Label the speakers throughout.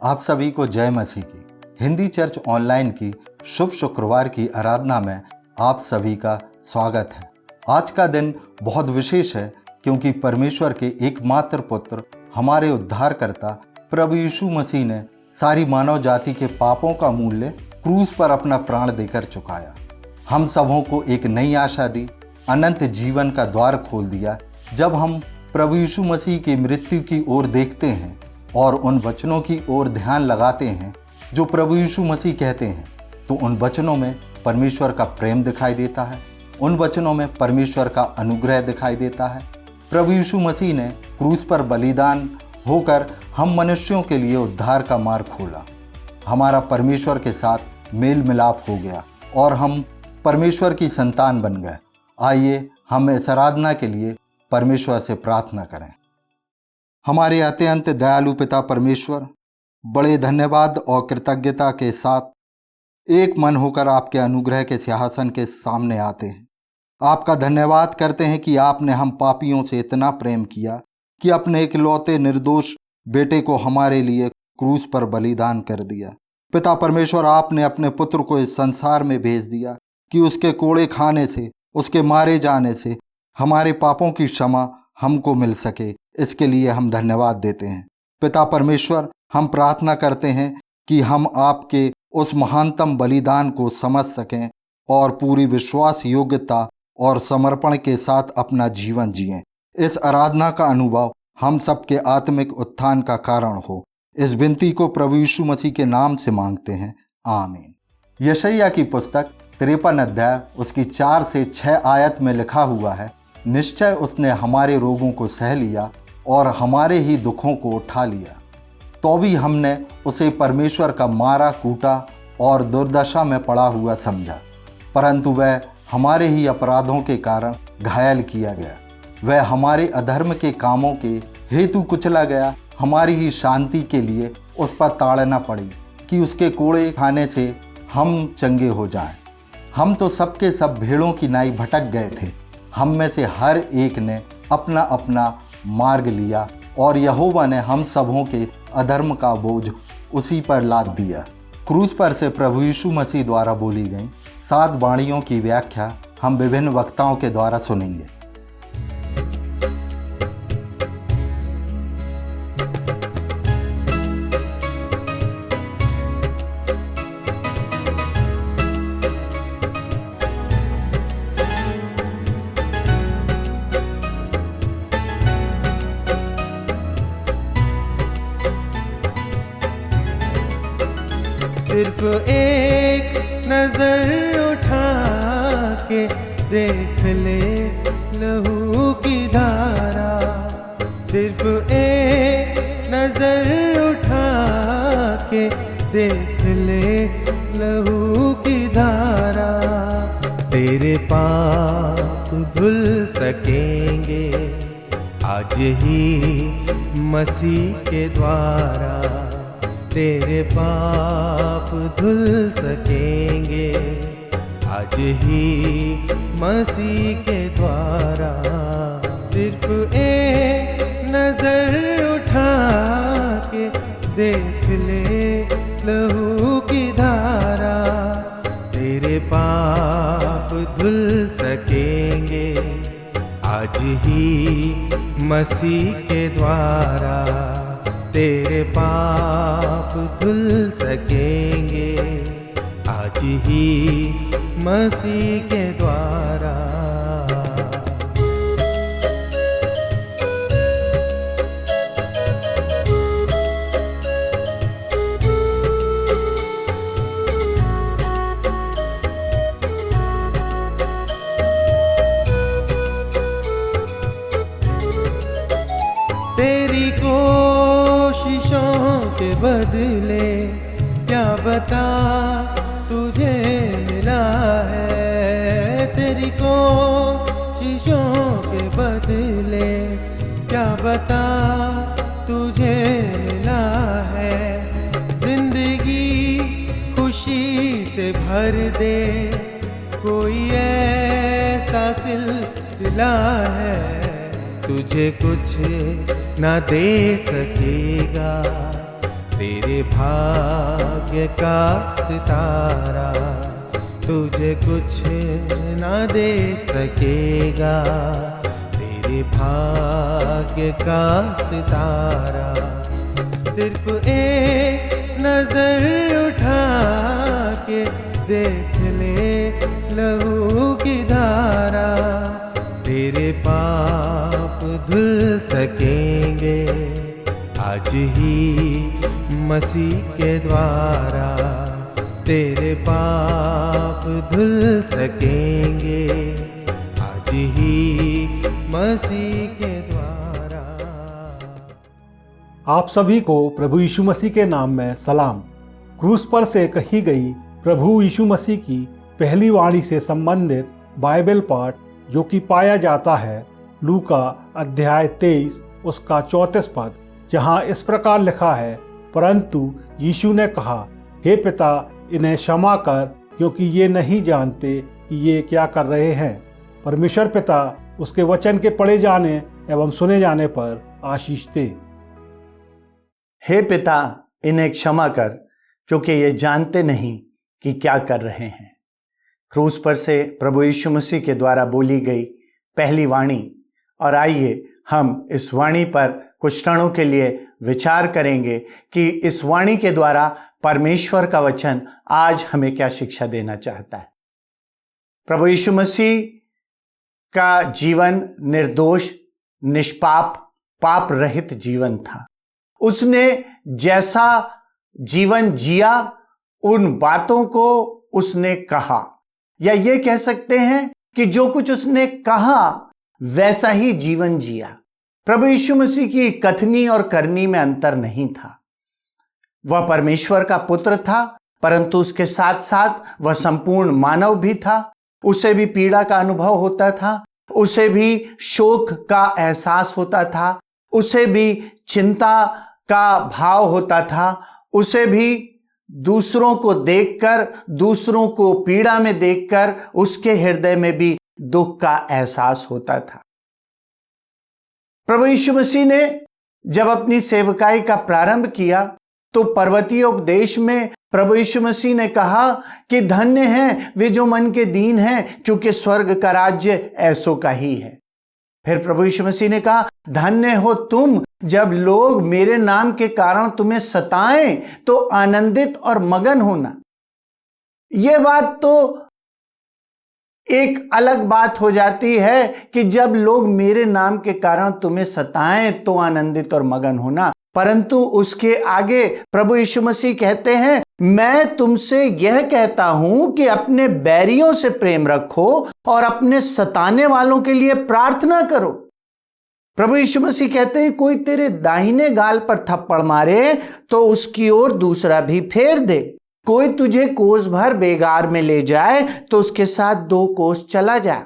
Speaker 1: आप सभी को जय मसीह की। हिंदी चर्च ऑनलाइन की शुभ शुक्रवार की आराधना में आप सभी का स्वागत है। आज का दिन बहुत विशेष है क्योंकि परमेश्वर के एकमात्र पुत्र हमारे उद्धारकर्ता प्रभु यीशु मसीह ने सारी मानव जाति के पापों का मूल्य क्रूस पर अपना प्राण देकर चुकाया। हम सबों को एक नई आशा दी, अनंत जीवन का द्वार खोल दिया। जब हम प्रभु यीशु मसीह की मृत्यु की ओर देखते हैं और उन वचनों की ओर ध्यान लगाते हैं जो प्रभु यीशु मसीह कहते हैं, तो उन वचनों में परमेश्वर का प्रेम दिखाई देता है, उन वचनों में परमेश्वर का अनुग्रह दिखाई देता है। प्रभु यीशु मसीह ने क्रूस पर बलिदान होकर हम मनुष्यों के लिए उद्धार का मार्ग खोला। हमारा परमेश्वर के साथ मेल मिलाप हो गया और हम परमेश्वर की संतान बन गए। आइए हम इस आराधना के लिए परमेश्वर से प्रार्थना करें। हमारे अत्यंत दयालु पिता परमेश्वर, बड़े धन्यवाद और कृतज्ञता के साथ एक मन होकर आपके अनुग्रह के सिंहासन के सामने आते हैं। आपका धन्यवाद करते हैं कि आपने हम पापियों से इतना प्रेम किया कि अपने इकलौते निर्दोष बेटे को हमारे लिए क्रूस पर बलिदान कर दिया। पिता परमेश्वर, आपने अपने पुत्र को इस संसार में भेज दिया कि उसके कोड़े खाने से, उसके मारे जाने से हमारे पापों की क्षमा हमको मिल सके। इसके लिए हम धन्यवाद देते हैं। पिता परमेश्वर, हम प्रार्थना करते हैं कि हम आपके उस महानतम बलिदान को समझ सकें और पूरी विश्वास योग्यता और समर्पण के साथ अपना जीवन जिएं। इस आराधना का अनुभव हम सबके आत्मिक उत्थान का कारण हो। इस विनती को प्रभु यीशु मसीह के नाम से मांगते हैं, आमीन। यशायाह की पुस्तक 53 अध्याय उसकी 4 से 6 आयत में लिखा हुआ है, निश्चय उसने हमारे रोगों को सह लिया और हमारे ही दुखों को उठा लिया। तो भी हमने उसे परमेश्वर का मारा कूटा और दुर्दशा में पड़ा हुआ समझा, परंतु वह हमारे ही अपराधों के कारण घायल किया गया, वह हमारे अधर्म के कामों के हेतु कुचला गया। हमारी ही शांति के लिए उस पर ताड़ना पड़ी कि उसके कोड़े खाने से हम चंगे हो जाएं। हम तो सबके सब भेड़ों की नाई भटक गए थे, हम में से हर एक ने अपना अपना मार्ग लिया और यहोवा ने हम सबों के अधर्म का बोझ उसी पर लाद दिया। क्रूस पर से प्रभु यीशु मसीह द्वारा बोली गई 7 वाणियों की व्याख्या हम विभिन्न वक्ताओं के द्वारा सुनेंगे।
Speaker 2: सिर्फ एक नजर उठा के देख ले लहू की धारा, सिर्फ एक नजर उठा के देख ले लहू की धारा। तेरे पाप धुल सकेंगे आज ही मसीह के द्वारा, तेरे पाप धुल सकेंगे आज ही मसीह के द्वारा। सिर्फ एक नजर उठा के देख ले लहू की धारा, तेरे पाप धुल सकेंगे आज ही मसीह के द्वारा, तेरे पाप धुल सकेंगे आज ही मसीह के द्वारा। तेरी कोशिशों के बदले क्या बता तुझे मिला है, तेरी कोशिशों के बदले क्या बता तुझे मिला है। जिंदगी खुशी से भर दे कोई ऐसा सिलसिला है, तुझे कुछ न दे सकेगा तेरे भाग्य का सितारा तुझे कुछ ना दे सकेगा। तेरे भाग्य का सितारा सिर्फ एक नजर उठा के देख ले लहू की धारा। तेरे पाप धुल सकेंगे आज ही मसीह के द्वारा। तेरे पाप धुल सकेंगे आज ही मसीह के द्वारा।
Speaker 3: आप सभी को प्रभु यीशु मसीह के नाम में सलाम। क्रूस पर से कही गई प्रभु यीशु मसीह की पहली वाणी से संबंधित बाइबल पाठ जो कि पाया जाता है लूका अध्याय 23 उसका 34 पद, जहाँ इस प्रकार लिखा है, परंतु यीशु ने कहा, हे पिता इन्हें क्षमा कर, क्योंकि ये नहीं जानते कि ये क्या कर रहे हैं। परमेश्वर पिता उसके वचन के पढ़े जाने एवं सुने जाने पर आशीष दे।
Speaker 4: हे पिता इन्हें क्षमा कर, क्योंकि ये जानते नहीं कि क्या कर रहे हैं। क्रूस पर से प्रभु यीशु मसीह के द्वारा बोली गई पहली वाणी। और आइए हम इस वाणी पर कुछ क्षणों के लिए विचार करेंगे कि इस वाणी के द्वारा परमेश्वर का वचन आज हमें क्या शिक्षा देना चाहता है। प्रभु यीशु मसीह का जीवन निर्दोष, निष्पाप, पाप रहित जीवन था। उसने जैसा जीवन जिया, उन बातों को उसने कहा, या ये कह सकते हैं कि जो कुछ उसने कहा वैसा ही जीवन जिया। प्रभु यीशु मसीह की कथनी और करनी में अंतर नहीं था। वह परमेश्वर का पुत्र था, परंतु उसके साथ साथ वह संपूर्ण मानव भी था। उसे भी पीड़ा का अनुभव होता था, उसे भी शोक का एहसास होता था, उसे भी चिंता का भाव होता था, उसे भी दूसरों को देखकर, दूसरों को पीड़ा में देखकर उसके हृदय में भी दुख का एहसास होता था। प्रभु यीशु मसीह ने जब अपनी सेवकाई का प्रारंभ किया तो पर्वतीय उपदेश में प्रभु यीशु मसीह ने कहा कि धन्य हैं वे जो मन के दीन हैं, क्योंकि स्वर्ग का राज्य ऐसों का ही है। फिर प्रभु यीशु मसीह ने कहा, धन्य हो तुम जब लोग मेरे नाम के कारण तुम्हें सताएं तो आनंदित और मगन होना। यह बात तो एक अलग बात हो जाती है कि जब लोग मेरे नाम के कारण तुम्हें सताएं तो आनंदित और मगन होना, परंतु उसके आगे प्रभु यीशु मसीह कहते हैं, मैं तुमसे यह कहता हूं कि अपने बैरियों से प्रेम रखो और अपने सताने वालों के लिए प्रार्थना करो। प्रभु यीशु मसीह कहते हैं, कोई तेरे दाहिने गाल पर थप्पड़ मारे तो उसकी ओर दूसरा भी फेर दे। कोई तुझे कोस भर बेगार में ले जाए तो उसके साथ 2 कोस चला जा।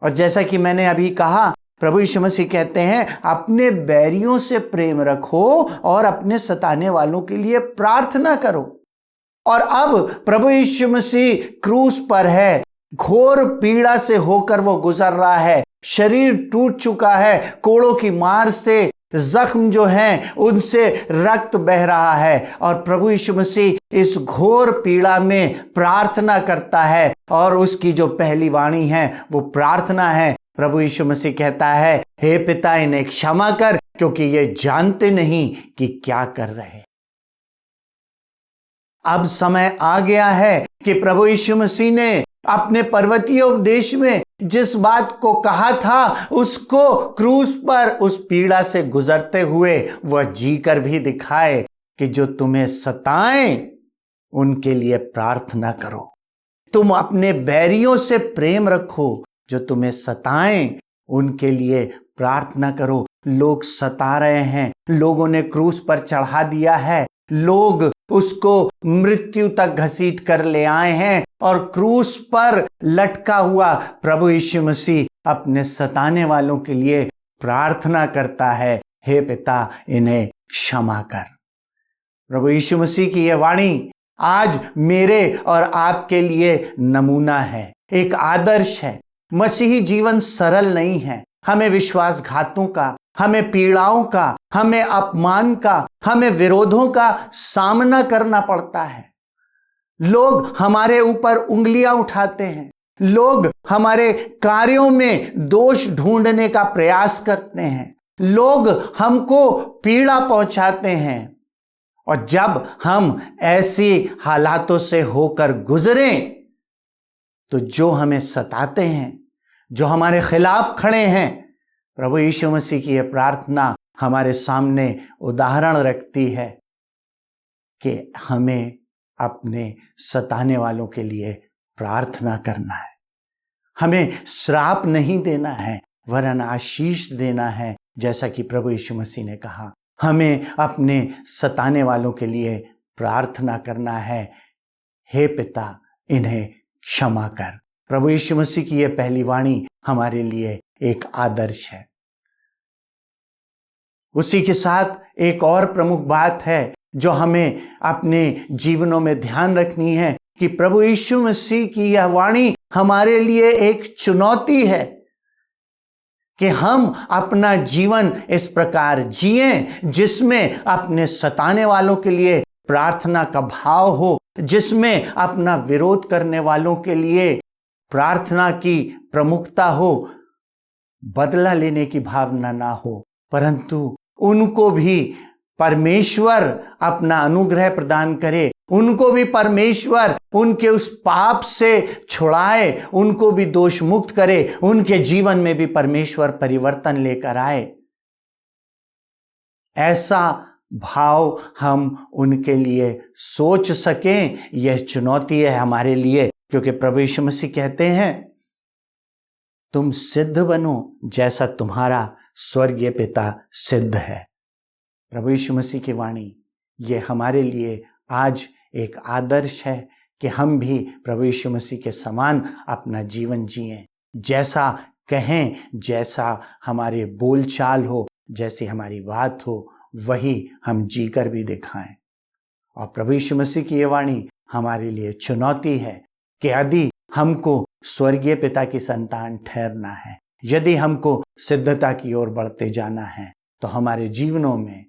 Speaker 4: और जैसा कि मैंने अभी कहा, प्रभु यीशु मसीह कहते हैं, अपने बैरियों से प्रेम रखो और अपने सताने वालों के लिए प्रार्थना करो। और अब प्रभु यीशु मसीह क्रूस पर है, घोर पीड़ा से होकर वो गुजर रहा है, शरीर टूट चुका है, कोड़ों की मार से जख्म जो हैं उनसे रक्त बह रहा है, और प्रभु यीशु मसीह इस घोर पीड़ा में प्रार्थना करता है। और उसकी जो पहली वाणी है वो प्रार्थना है। प्रभु यीशु मसीह कहता है, हे पिता इन्हें क्षमा कर, क्योंकि ये जानते नहीं कि क्या कर रहे हैं। अब समय आ गया है कि प्रभु यीशु मसीह ने अपने पर्वतीय उपदेश में जिस बात को कहा था उसको क्रूस पर उस पीड़ा से गुजरते हुए वह जीकर भी दिखाए कि जो तुम्हें सताएं उनके लिए प्रार्थना करो। तुम अपने बैरियों से प्रेम रखो, जो तुम्हें सताएं उनके लिए प्रार्थना करो। लोग सता रहे हैं, लोगों ने क्रूस पर चढ़ा दिया है, लोग उसको मृत्यु तक घसीट कर ले आए हैं, और क्रूस पर लटका हुआ प्रभु यीशु मसीह अपने सताने वालों के लिए प्रार्थना करता है, हे पिता इन्हें क्षमा कर। प्रभु यीशु मसीह की यह वाणी आज मेरे और आपके लिए नमूना है, एक आदर्श है। मसीही जीवन सरल नहीं है, हमें विश्वासघातों का, हमें पीड़ाओं का, हमें अपमान का, हमें विरोधों का सामना करना पड़ता है। लोग हमारे ऊपर उंगलियां उठाते हैं, लोग हमारे कार्यों में दोष ढूंढने का प्रयास करते हैं, लोग हमको पीड़ा पहुंचाते हैं। और जब हम ऐसी हालातों से होकर गुजरें तो जो हमें सताते हैं, जो हमारे खिलाफ खड़े हैं, प्रभु यीशु मसीह की यह प्रार्थना हमारे सामने उदाहरण रखती है कि हमें अपने सताने वालों के लिए प्रार्थना करना है। हमें श्राप नहीं देना है वरन आशीष देना है, जैसा कि प्रभु यीशु मसीह ने कहा। हमें अपने सताने वालों के लिए प्रार्थना करना है, हे पिता इन्हें क्षमा कर। प्रभु यीशु मसीह की यह पहली वाणी हमारे लिए एक आदर्श है। उसी के साथ एक और प्रमुख बात है जो हमें अपने जीवनों में ध्यान रखनी है कि प्रभु यीशु मसीह की यह वाणी हमारे लिए एक चुनौती है कि हम अपना जीवन इस प्रकार जिएं जिसमें अपने सताने वालों के लिए प्रार्थना का भाव हो, जिसमें अपना विरोध करने वालों के लिए प्रार्थना की प्रमुखता हो, बदला लेने की भावना ना हो, परंतु उनको भी परमेश्वर अपना अनुग्रह प्रदान करे, उनको भी परमेश्वर उनके उस पाप से छुड़ाए, उनको भी दोष मुक्त करे, उनके जीवन में भी परमेश्वर परिवर्तन लेकर आए। ऐसा भाव हम उनके लिए सोच सकें, यह चुनौती है हमारे लिए, क्योंकि प्रभु यीशु मसीह कहते हैं तुम सिद्ध बनो जैसा तुम्हारा स्वर्गीय पिता सिद्ध है। प्रभु यीशु मसीह की वाणी ये हमारे लिए आज एक आदर्श है कि हम भी प्रभु यीशु मसीह के समान अपना जीवन जिएं, जैसा कहें, जैसा हमारे बोलचाल हो, जैसी हमारी बात हो, वही हम जीकर भी दिखाएं। और प्रभु यीशु मसीह की ये वाणी हमारे लिए चुनौती है कि यदि हमको स्वर्गीय पिता की संतान ठहरना है, यदि हमको सिद्धता की ओर बढ़ते जाना है, तो हमारे जीवनों में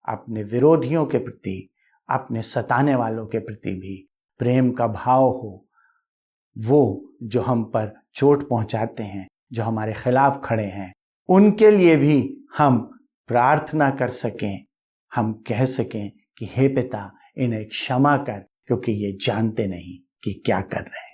Speaker 4: अपने विरोधियों के प्रति, अपने सताने वालों के प्रति भी प्रेम का भाव हो। वो जो हम पर चोट पहुंचाते हैं, जो हमारे खिलाफ खड़े हैं, उनके लिए भी हम प्रार्थना कर सकें, हम कह सकें कि हे पिता इन्हें क्षमा कर, क्योंकि ये जानते नहीं कि क्या कर रहे हैं।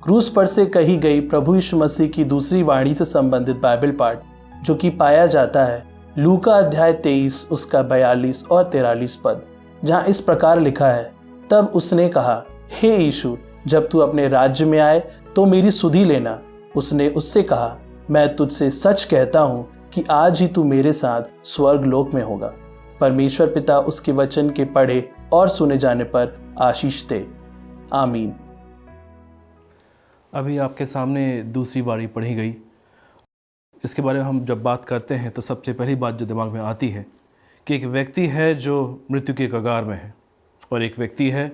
Speaker 5: क्रूस पर से कही गई प्रभु यीशु मसीह की दूसरी वाणी से संबंधित बाइबल पाठ जो कि पाया जाता है लूका अध्याय 23 उसका 42 और 43 पद, जहाँ इस प्रकार लिखा है, तब उसने कहा, हे यीशु, जब तू अपने राज्य में आए तो मेरी सुधि लेना। उसने उससे कहा, मैं तुझसे सच कहता हूँ कि आज ही तू मेरे साथ स्वर्ग लोक में होगा। परमेश्वर पिता उसके वचन के पढ़े और सुने जाने पर आशीष दे। आमीन।
Speaker 6: अभी आपके सामने दूसरी बारी पढ़ी गई। इसके बारे में हम जब बात करते हैं तो सबसे पहली बात जो दिमाग में आती है कि एक व्यक्ति है जो मृत्यु के कगार में है, और एक व्यक्ति है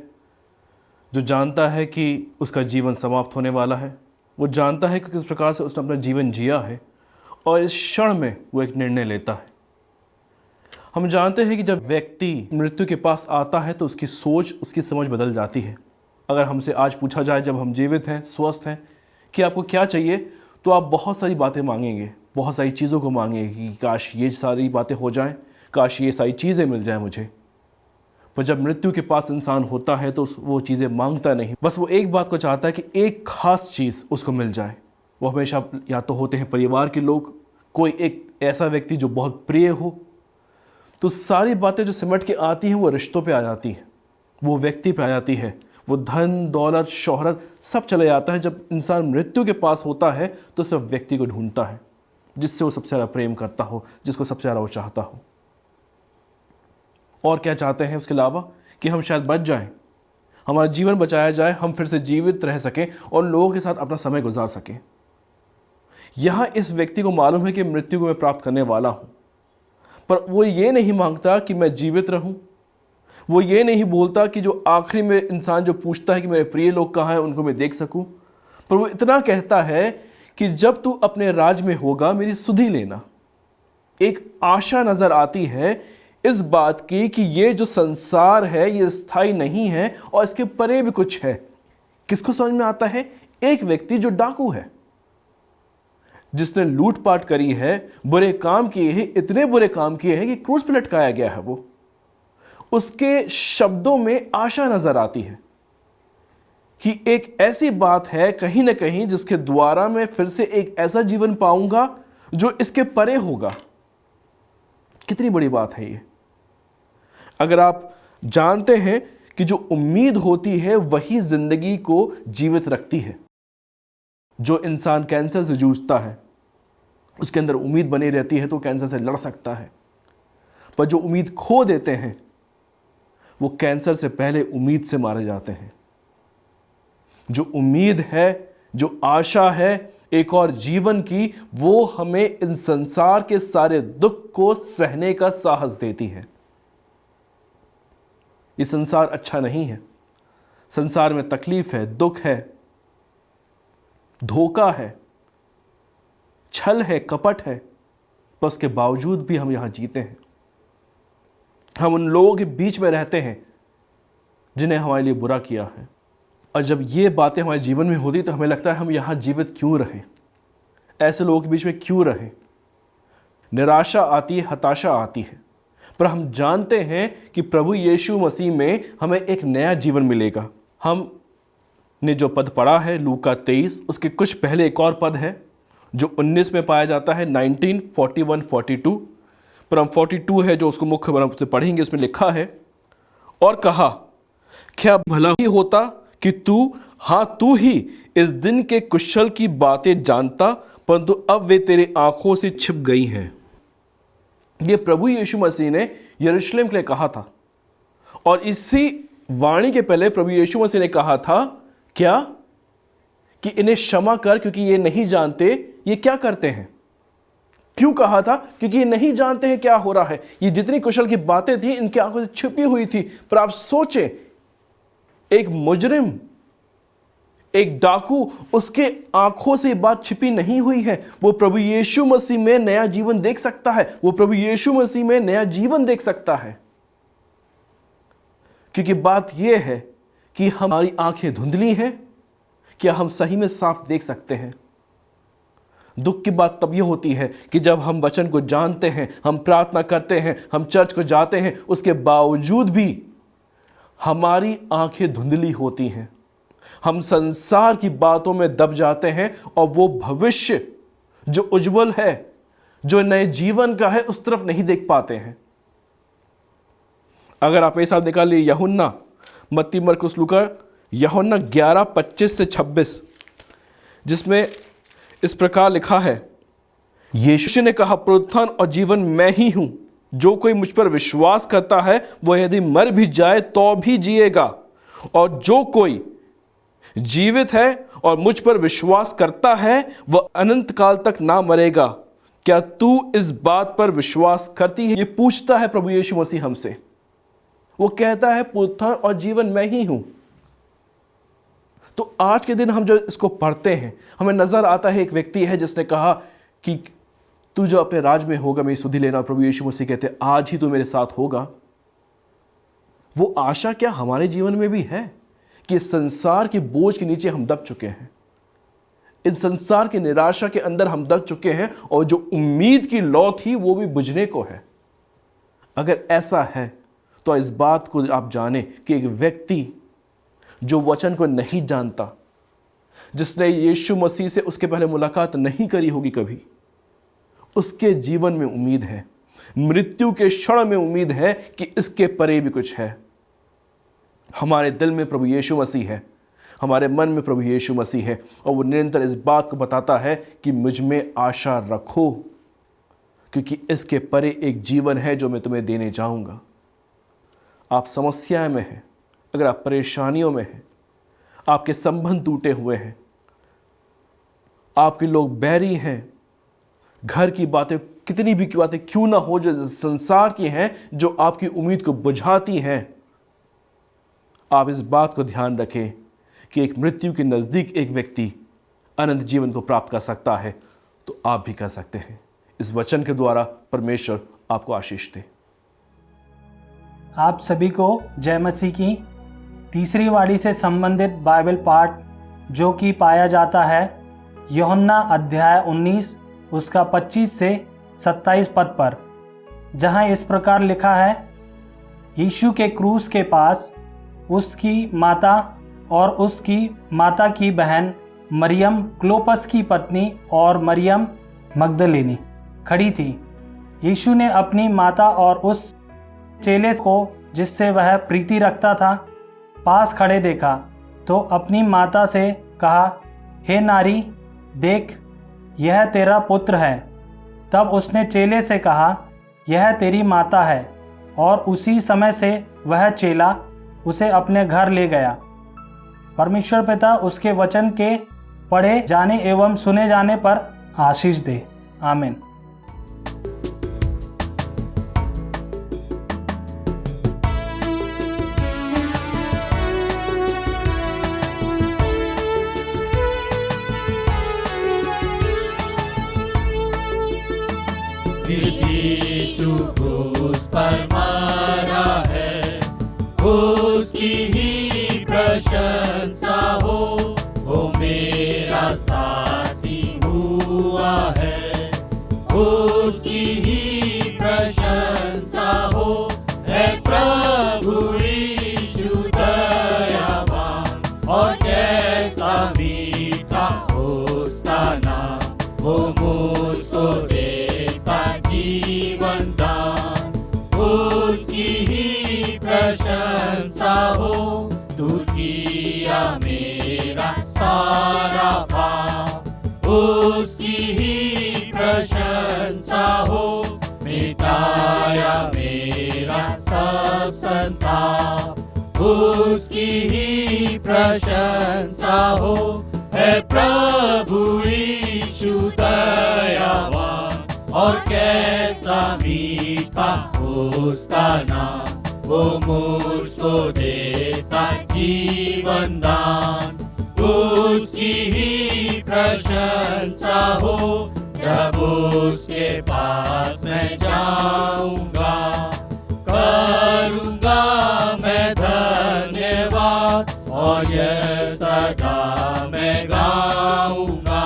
Speaker 6: जो जानता है कि उसका जीवन समाप्त होने वाला है। वो जानता है कि किस प्रकार से उसने अपना जीवन जिया है, और इस क्षण में वो एक निर्णय लेता है। हम जानते हैं कि जब व्यक्ति मृत्यु के पास आता है तो उसकी सोच, उसकी समझ बदल जाती है। अगर हमसे आज पूछा जाए, जब हम जीवित हैं, स्वस्थ हैं, कि आपको क्या चाहिए, तो आप बहुत सारी बातें मांगेंगे, बहुत सारी चीज़ों को मांगेंगे कि काश ये सारी बातें हो जाएं, काश ये सारी चीज़ें मिल जाएं मुझे। पर जब मृत्यु के पास इंसान होता है तो वो चीज़ें मांगता नहीं, बस वो एक बात को चाहता है कि एक खास चीज़ उसको मिल जाए। वो हमेशा या तो होते हैं परिवार के लोग, कोई एक ऐसा व्यक्ति जो बहुत प्रिय हो, तो सारी बातें जो सिमट के आती हैं वो रिश्तों पे आ जाती हैं, वो व्यक्ति पे आ जाती है, वो धन दौलत शोहरत सब चले जाता है। जब इंसान मृत्यु के पास होता है तो सिर्फ व्यक्ति को ढूंढता है जिससे वो सबसे ज़्यादा प्रेम करता हो, जिसको सबसे ज़्यादा वो चाहता हो। और क्या चाहते हैं उसके अलावा कि हम शायद बच जाएं, हमारा जीवन बचाया जाए, हम फिर से जीवित रह सकें और लोगों के साथ अपना समय गुजार सकें। यहाँ इस व्यक्ति को मालूम है कि मृत्यु को मैं प्राप्त करने वाला हूँ, पर वो ये नहीं मांगता कि मैं जीवित रहूँ। वो ये नहीं बोलता कि जो आखिरी में इंसान जो पूछता है कि मेरे प्रिय लोग कहाँ हैं, उनको मैं देख सकूँ। पर वो इतना कहता है कि जब तू अपने राज में होगा मेरी सुधि लेना, एक आशा नजर आती है इस बात की कि ये जो संसार है ये स्थायी नहीं है और इसके परे भी कुछ है। किसको समझ में आता है? एक व्यक्ति जो डाकू है, जिसने लूटपाट करी है, बुरे काम किए हैं, इतने बुरे काम किए हैं कि क्रूस पर लटकाया गया है। वो उसके शब्दों में आशा नजर आती है कि एक ऐसी बात है कहीं ना कहीं जिसके द्वारा मैं फिर से एक ऐसा जीवन पाऊंगा जो इसके परे होगा। कितनी बड़ी बात है ये। अगर आप जानते हैं कि जो उम्मीद होती है वही जिंदगी को जीवित रखती है। जो इंसान कैंसर से जूझता है उसके अंदर उम्मीद बनी रहती है तो कैंसर से लड़ सकता है, पर जो उम्मीद खो देते हैं वो कैंसर से पहले उम्मीद से मारे जाते हैं। जो उम्मीद है, जो आशा है एक और जीवन की, वो हमें इन संसार के सारे दुख को सहने का साहस देती है। ये संसार अच्छा नहीं है। संसार में तकलीफ है, दुख है, धोखा है, छल है, कपट है, पर उसके बावजूद भी हम यहां जीते हैं। हम उन लोगों के बीच में रहते हैं जिन्हें हमारे लिए बुरा किया है, और जब ये बातें हमारे जीवन में होती तो हमें लगता है हम यहां जीवित क्यों रहें, ऐसे लोगों के बीच में क्यों रहें। निराशा आती है, हताशा आती है, पर हम जानते हैं कि प्रभु यीशु मसीह में हमें एक नया जीवन मिलेगा। हमने जो पद पढ़ा है लूका 23, उसके कुछ पहले एक और पद है जो 19 में पाया जाता है, 19, 41, 42, पर हम 42 है जो उसको मुख्य रूप से पढ़ेंगे। उसमें लिखा है, और कहा, क्या भला ही होता कि तू ही इस दिन के कुशल की बातें जानता, परंतु अब वे तेरे आंखों से छिप गई हैं। ये प्रभु यीशु मसीह ने यरूशलेम के लिए कहा था, और इसी वाणी के पहले प्रभु यीशु मसीह ने कहा था क्या कि इन्हें क्षमा कर, क्योंकि ये नहीं जानते ये क्या करते हैं। क्यों कहा था? क्योंकि ये नहीं जानते हैं क्या हो रहा है। ये जितनी कुशल की बातें थी इनकी आंखों से छिपी हुई थी। पर आप सोचें, एक मुजरिम, एक डाकू, उसके आंखों से बात छिपी नहीं हुई है। वो प्रभु यीशु मसीह में नया जीवन देख सकता है। वो प्रभु यीशु मसीह में नया जीवन देख सकता है, क्योंकि बात यह है कि हमारी आंखें धुंधली हैं, क्या हम सही में साफ देख सकते हैं। दुख की बात तब यह होती है कि जब हम वचन को जानते हैं, हम प्रार्थना करते हैं, हम चर्च को जाते हैं, उसके बावजूद भी हमारी आंखें धुंधली होती हैं। हम संसार की बातों में दब जाते हैं और वो भविष्य जो उज्जवल है, जो नए जीवन का है, उस तरफ नहीं देख पाते हैं। अगर आप मेरे साथ निकालिए यूहन्ना, मत्ती, मरकुस, लूका, यूहन्ना 11, 25 से 26, जिसमें इस प्रकार लिखा है, यीशु ने कहा, पुनरुत्थान और जीवन मैं ही हूं। जो कोई मुझ पर विश्वास करता है वह यदि मर भी जाए तो भी जिएगा, और जो कोई जीवित है और मुझ पर विश्वास करता है वह अनंत काल तक ना मरेगा। क्या तू इस बात पर विश्वास करती है? ये पूछता है प्रभु यीशु मसीह हमसे। वो कहता है पुनरुत्थान और जीवन मैं ही हूं। तो आज के दिन हम जो इसको पढ़ते हैं, हमें नजर आता है एक व्यक्ति है जिसने कहा कि तू जो अपने राज में होगा मेरी सुधि लेना। प्रभु यीशु मसीह कहते हैं आज ही तू मेरे साथ होगा। वो आशा क्या हमारे जीवन में भी है कि संसार के बोझ के नीचे हम दब चुके हैं, इन संसार की निराशा के अंदर हम दब चुके हैं, और जो उम्मीद की लौ थी वो भी बुझने को है। अगर ऐसा है तो इस बात को आप जाने कि एक व्यक्ति जो वचन को नहीं जानता, जिसने यीशु मसीह से उसके पहले मुलाकात नहीं करी होगी कभी, उसके जीवन में उम्मीद है। मृत्यु के क्षण में उम्मीद है कि इसके परे भी कुछ है। हमारे दिल में प्रभु यीशु मसीह है, हमारे मन में प्रभु यीशु मसीह है, और वो निरंतर इस बात को बताता है कि मुझ में आशा रखो, क्योंकि इसके परे एक जीवन है जो मैं तुम्हें देने जाऊंगा। आप समस्याएं में हैं, अगर आप परेशानियों में हैं, आपके संबंध टूटे हुए हैं, आपके लोग बैरी हैं, घर की बातें, कितनी भी बातें क्यों ना हो जो संसार की हैं, जो आपकी उम्मीद को बुझाती हैं, आप इस बात को ध्यान रखें कि एक मृत्यु के नज़दीक एक व्यक्ति अनंत जीवन को प्राप्त कर सकता है, तो आप भी कर सकते हैं। इस वचन के द्वारा परमेश्वर आपको आशीष दे।
Speaker 7: आप सभी को जय मसीह की। तीसरी वाणी से संबंधित बाइबल पाठ जो कि पाया जाता है यूहन्ना अध्याय 19 उसका 25 से 27 पद पर, जहां इस प्रकार लिखा है, यीशु के क्रूस के पास उसकी माता और उसकी माता की बहन मरियम क्लोपस की पत्नी और मरियम मगदलिनी खड़ी थी। यीशु ने अपनी माता और उस चेले को जिससे वह प्रीति रखता था पास खड़े देखा तो अपनी माता से कहा, हे नारी, देख, यह तेरा पुत्र है। तब उसने चेले से कहा, यह तेरी माता है, और उसी समय से वह चेला उसे अपने घर ले गया। परमेश्वर पिता उसके वचन के पढ़े जाने एवं सुने जाने पर आशीष दे। आमीन।
Speaker 2: यीशु क्रूस पर मारा है, उसकी ही प्रशंसा हो, वो मेरा साथी हुआ है, उसकी ही प्रशंसा हो, है प्रभु यीशु दयावान, और कैसा मीठा उसका नाम, वो मुझको जीवन दान, उसकी ही प्रशंसा हो, तू किया मेरा सारा पाप, उसकी ही प्रशंसा हो, मिटाया मेरा सब संताप, उसकी ही प्रशंसा हो, है प्रभु यीशु दयावान, और कैसा मीठा उसका नाम, वो मुझको देता जीवन दान, उसकी ही प्रशंसा हो, जब उसके पास मैं जाऊंगा, करूंगा मैं धन्यवाद, और यह सदा मैं गाऊंगा,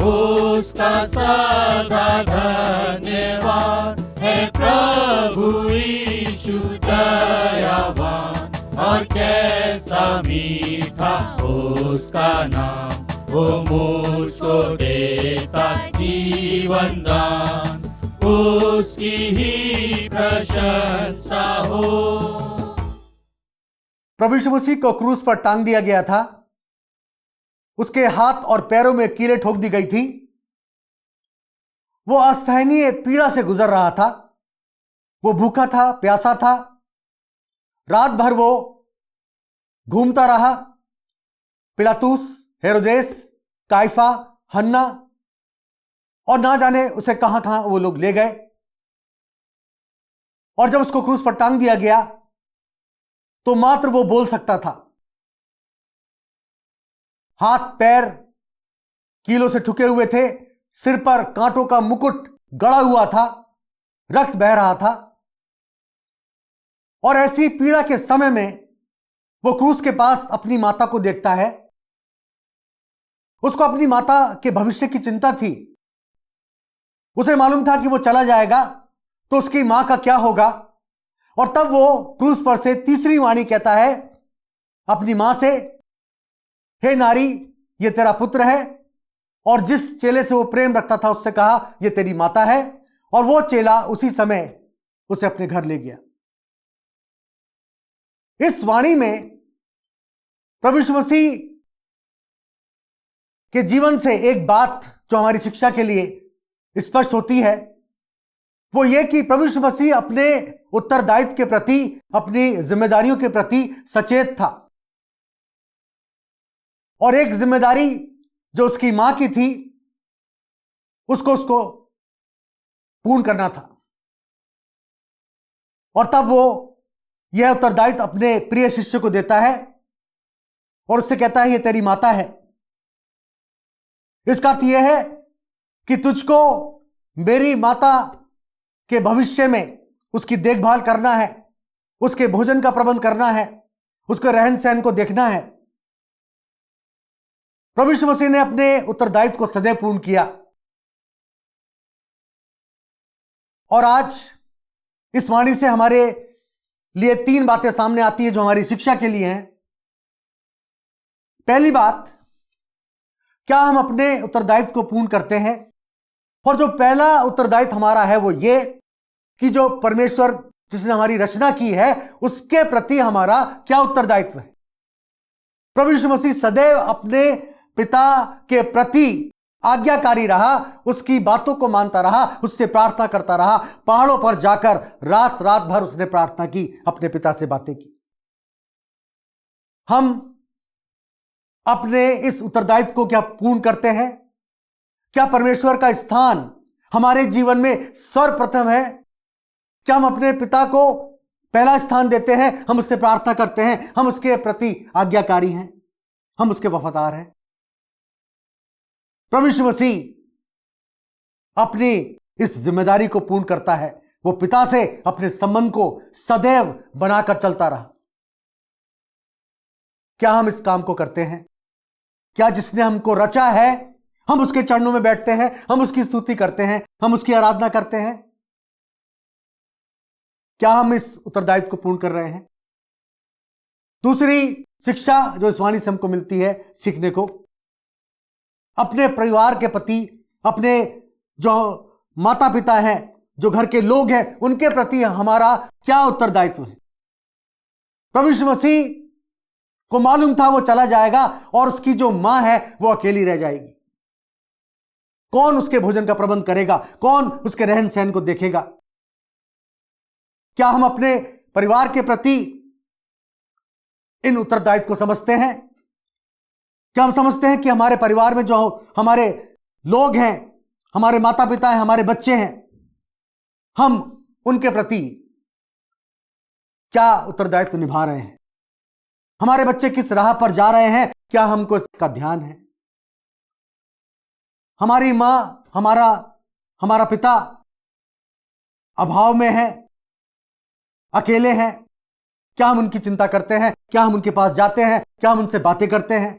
Speaker 2: उसका सदा धन्यवाद, है प्रभु यीशु दयावान, और कैसा मीठा उसका नाम, वो मुझको देता जीवन दान, उसकी ही प्रशंसा हो।
Speaker 8: प्रभु यीशु मसीह को क्रूस पर टांग दिया गया था, उसके हाथ और पैरों में कीलें ठोक दी गई थी, वो असहनीय पीड़ा से गुजर रहा था, वो भूखा था, प्यासा था, रात भर वो घूमता रहा। पिलातुस, हेरोदेस, काइफा, हन्ना और ना जाने उसे कहां कहां वो लोग ले गए, और जब उसको क्रूस पर टांग दिया गया तो मात्र वो बोल सकता था। हाथ पैर कीलों से ठुके हुए थे, सिर पर कांटों का मुकुट गड़ा हुआ था, रक्त बह रहा था, और ऐसी पीड़ा के समय में वो क्रूस के पास अपनी माता को देखता है। उसको अपनी माता के भविष्य की चिंता थी। उसे मालूम था कि वो चला जाएगा तो उसकी मां का क्या होगा, और तब वो क्रूस पर से तीसरी वाणी कहता है अपनी मां से, हे नारी, ये तेरा पुत्र है, और जिस चेले से वो प्रेम रखता था उससे कहा, ये तेरी माता है, और वो चेला उसी समय उसे अपने घर ले गया। इस वाणी में प्रभु यीशु मसीह के जीवन से एक बात जो हमारी शिक्षा के लिए स्पष्ट होती है, वो ये कि प्रभु यीशु मसीह अपने उत्तरदायित्व के प्रति, अपनी जिम्मेदारियों के प्रति सचेत था, और एक जिम्मेदारी जो उसकी मां की थी उसको पूर्ण करना था। और तब वो यह उत्तरदायित्व अपने प्रिय शिष्य को देता है और उससे कहता है, ये तेरी माता है। इसका अर्थ यह है कि तुझको मेरी माता के भविष्य में उसकी देखभाल करना है, उसके भोजन का प्रबंध करना है, उसके रहन सहन को देखना है। प्रभु यीशु मसीह ने अपने उत्तरदायित्व को सदैव पूर्ण किया। और आज इस वाणी से हमारे लिए 3 बातें सामने आती है जो हमारी शिक्षा के लिए हैं। पहली बात, क्या हम अपने उत्तरदायित्व को पूर्ण करते हैं? और जो पहला उत्तरदायित्व हमारा है वो ये कि जो परमेश्वर जिसने हमारी रचना की है उसके प्रति हमारा क्या उत्तरदायित्व है। प्रभु यीशु मसीह सदैव अपने पिता के प्रति आज्ञाकारी रहा, उसकी बातों को मानता रहा, उससे प्रार्थना करता रहा। पहाड़ों पर जाकर रात रात भर उसने प्रार्थना की, अपने पिता से बातें की। हम अपने इस उत्तरदायित्व को क्या पूर्ण करते हैं? क्या परमेश्वर का स्थान हमारे जीवन में सर्वप्रथम है? क्या हम अपने पिता को पहला स्थान देते हैं? हम उससे प्रार्थना करते हैं, हम उसके प्रति आज्ञाकारी हैं, हम उसके वफादार हैं। प्रभु यीशु मसीह अपनी इस जिम्मेदारी को पूर्ण करता है। वो पिता से अपने संबंध को सदैव बनाकर चलता रहा। क्या हम इस काम को करते हैं? क्या जिसने हमको रचा है हम उसके चरणों में बैठते हैं, हम उसकी स्तुति करते हैं, हम उसकी आराधना करते हैं? क्या हम इस उत्तरदायित्व को पूर्ण कर रहे हैं? दूसरी शिक्षा जो इस वाणी से हमको मिलती है सीखने को, अपने परिवार के प्रति, अपने जो माता पिता हैं, जो घर के लोग हैं, उनके प्रति हमारा क्या उत्तरदायित्व है। प्रभु यीशु मसीह को मालूम था वो चला जाएगा और उसकी जो मां है वो अकेली रह जाएगी। कौन उसके भोजन का प्रबंध करेगा? कौन उसके रहन सहन को देखेगा? क्या हम अपने परिवार के प्रति इन उत्तरदायित्व को समझते हैं? क्या हम समझते हैं कि हमारे परिवार में जो हमारे लोग हैं, हमारे माता पिता हैं, हमारे बच्चे हैं, हम उनके प्रति क्या उत्तरदायित्व निभा रहे हैं? हमारे बच्चे किस राह पर जा रहे हैं, क्या हमको इसका ध्यान है? हमारी मां, हमारा पिता अभाव में है, अकेले हैं, क्या हम उनकी चिंता करते हैं? क्या हम उनके पास जाते हैं? क्या हम उनसे बातें करते हैं?